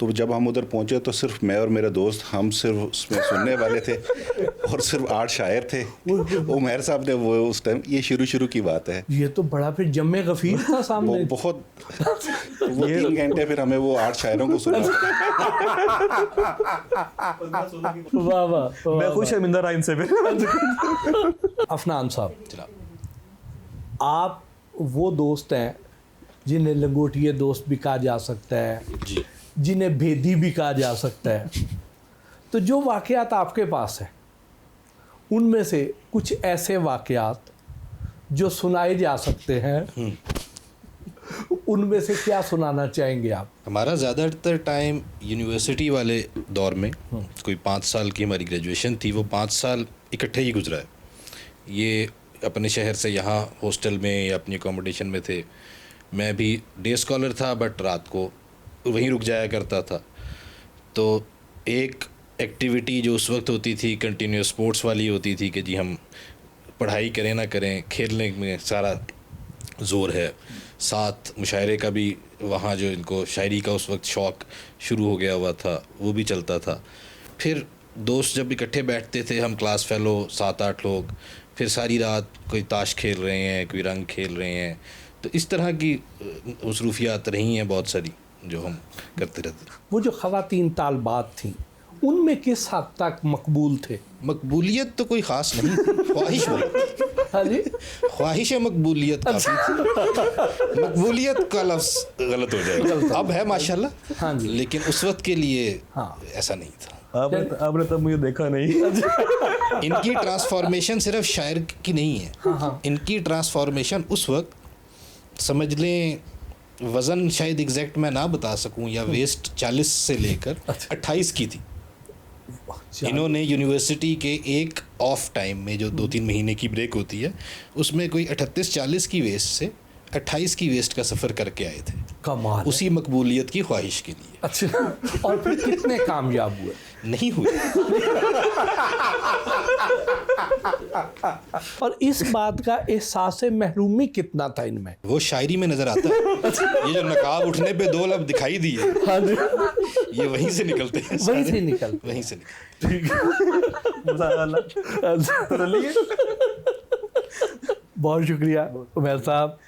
तो जब हम उधर पहुँचे तो सिर्फ मैं और मेरा दोस्त हम सिर्फ उसमें सुनने वाले थे और सिर्फ 8 शायर थे। उमर साहब ने वो उस टाइम, ये शुरू की बात है, ये तो बड़ा फिर जम्मे गफीर था सामने। बहुत वो 3 घंटे फिर हमें वो 8 शायरों को सुना। वाह वाह, मैं खुश शर्मिंदा रहा इनसे फिर। अफनान साहब, आप वो दोस्त हैं जिन्हें लंगोटिए दोस्त भी कहा जा सकता है जी, जिन्हें भेदी भी कहा जा सकता है। तो जो वाक़यात आपके पास हैं उनमें से कुछ ऐसे वाक़यात जो सुनाए जा सकते हैं, उनमें से क्या सुनाना चाहेंगे आप? हमारा ज़्यादातर टाइम यूनिवर्सिटी वाले दौर में, कोई 5 साल की हमारी ग्रेजुएशन थी, वो 5 साल इकट्ठे ही गुजरा है। ये अपने शहर से यहाँ हॉस्टल में या अपनी अकोमोडेशन में थे। मैं भी डे स्कॉलर था बट रात को वहीं रुक जाया करता था। तो एक एक्टिविटी जो उस वक्त होती थी कंटिन्यूस स्पोर्ट्स वाली होती थी कि जी हम पढ़ाई करें ना करें, खेलने में सारा ज़ोर है। साथ मुशायरे का भी वहाँ जो इनको शायरी का उस वक्त शौक़ शुरू हो गया हुआ था वो भी चलता था। फिर दोस्त जब इकट्ठे बैठते थे हम क्लास फेलो 7-8 लोग, फिर सारी रात कोई ताश खेल रहे हैं, कोई रंग खेल रहे हैं। तो इस तरह की मसरूफियात रही हैं बहुत सारी जो हम करते रहते। वो जो ख़वातीन तालबात थी उनमें किस हद तक मकबूल थे? मकबूलियत तो कोई ख़ास नहीं, ख्वाहिश बोलते। हाँ जी, ख्वाहिश है मकबूलियत काफ़ी। मकबूलियत का लफ्ज़ गलत हो जाएगा, अब है माशाल्लाह। हाँ जी, लेकिन उस वक्त के लिए ऐसा नहीं था। आपने तब मुझे देखा नहीं। इनकी ट्रांसफॉर्मेशन सिर्फ शायर की नहीं है, इनकी ट्रांसफॉर्मेशन उस वक्त समझ लें वज़न शायद एग्जैक्ट मैं ना बता सकूं, या वेस्ट 40 से लेकर 28 की थी। इन्होंने यूनिवर्सिटी के एक ऑफ टाइम में जो 2-3 महीने की ब्रेक होती है उसमें कोई 38-40 की वेस्ट से 28 की वेस्ट का सफ़र करके आए थे। कमाल। उसी मकबूलियत की ख्वाहिश के लिए। अच्छा, और फिर कितने कामयाब हुए? नहीं हुए। और इस बात का एहसास महरूमी कितना था इनमें? वो शायरी में नजर आता है। ये जो नकाब उठने पे 2 लब दिखाई दिए, ये वहीं से निकलते हैं। वहीं से निकलते, वहीं से बहुत शुक्रिया उमर साहब,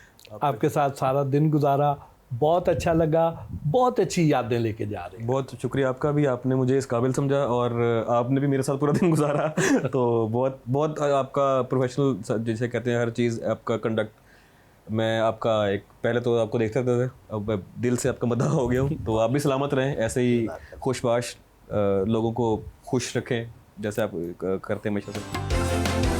आपके साथ सारा दिन गुजारा, बहुत अच्छा लगा, बहुत अच्छी यादें लेके जा रहे हैं। बहुत शुक्रिया आपका भी, आपने मुझे इस काबिल समझा और आपने भी मेरे साथ पूरा दिन गुजारा। तो बहुत बहुत आपका प्रोफेशनल जिसे कहते हैं हर चीज़, आपका कंडक्ट, मैं आपका एक पहले तो आपको देखते थे, अब मैं दिल से आपका मदह हो गया हूँ। तो आप भी सलामत रहें, ऐसे ही खुशबाश लोगों को खुश रखें जैसे आप करते हैं हमेशा से।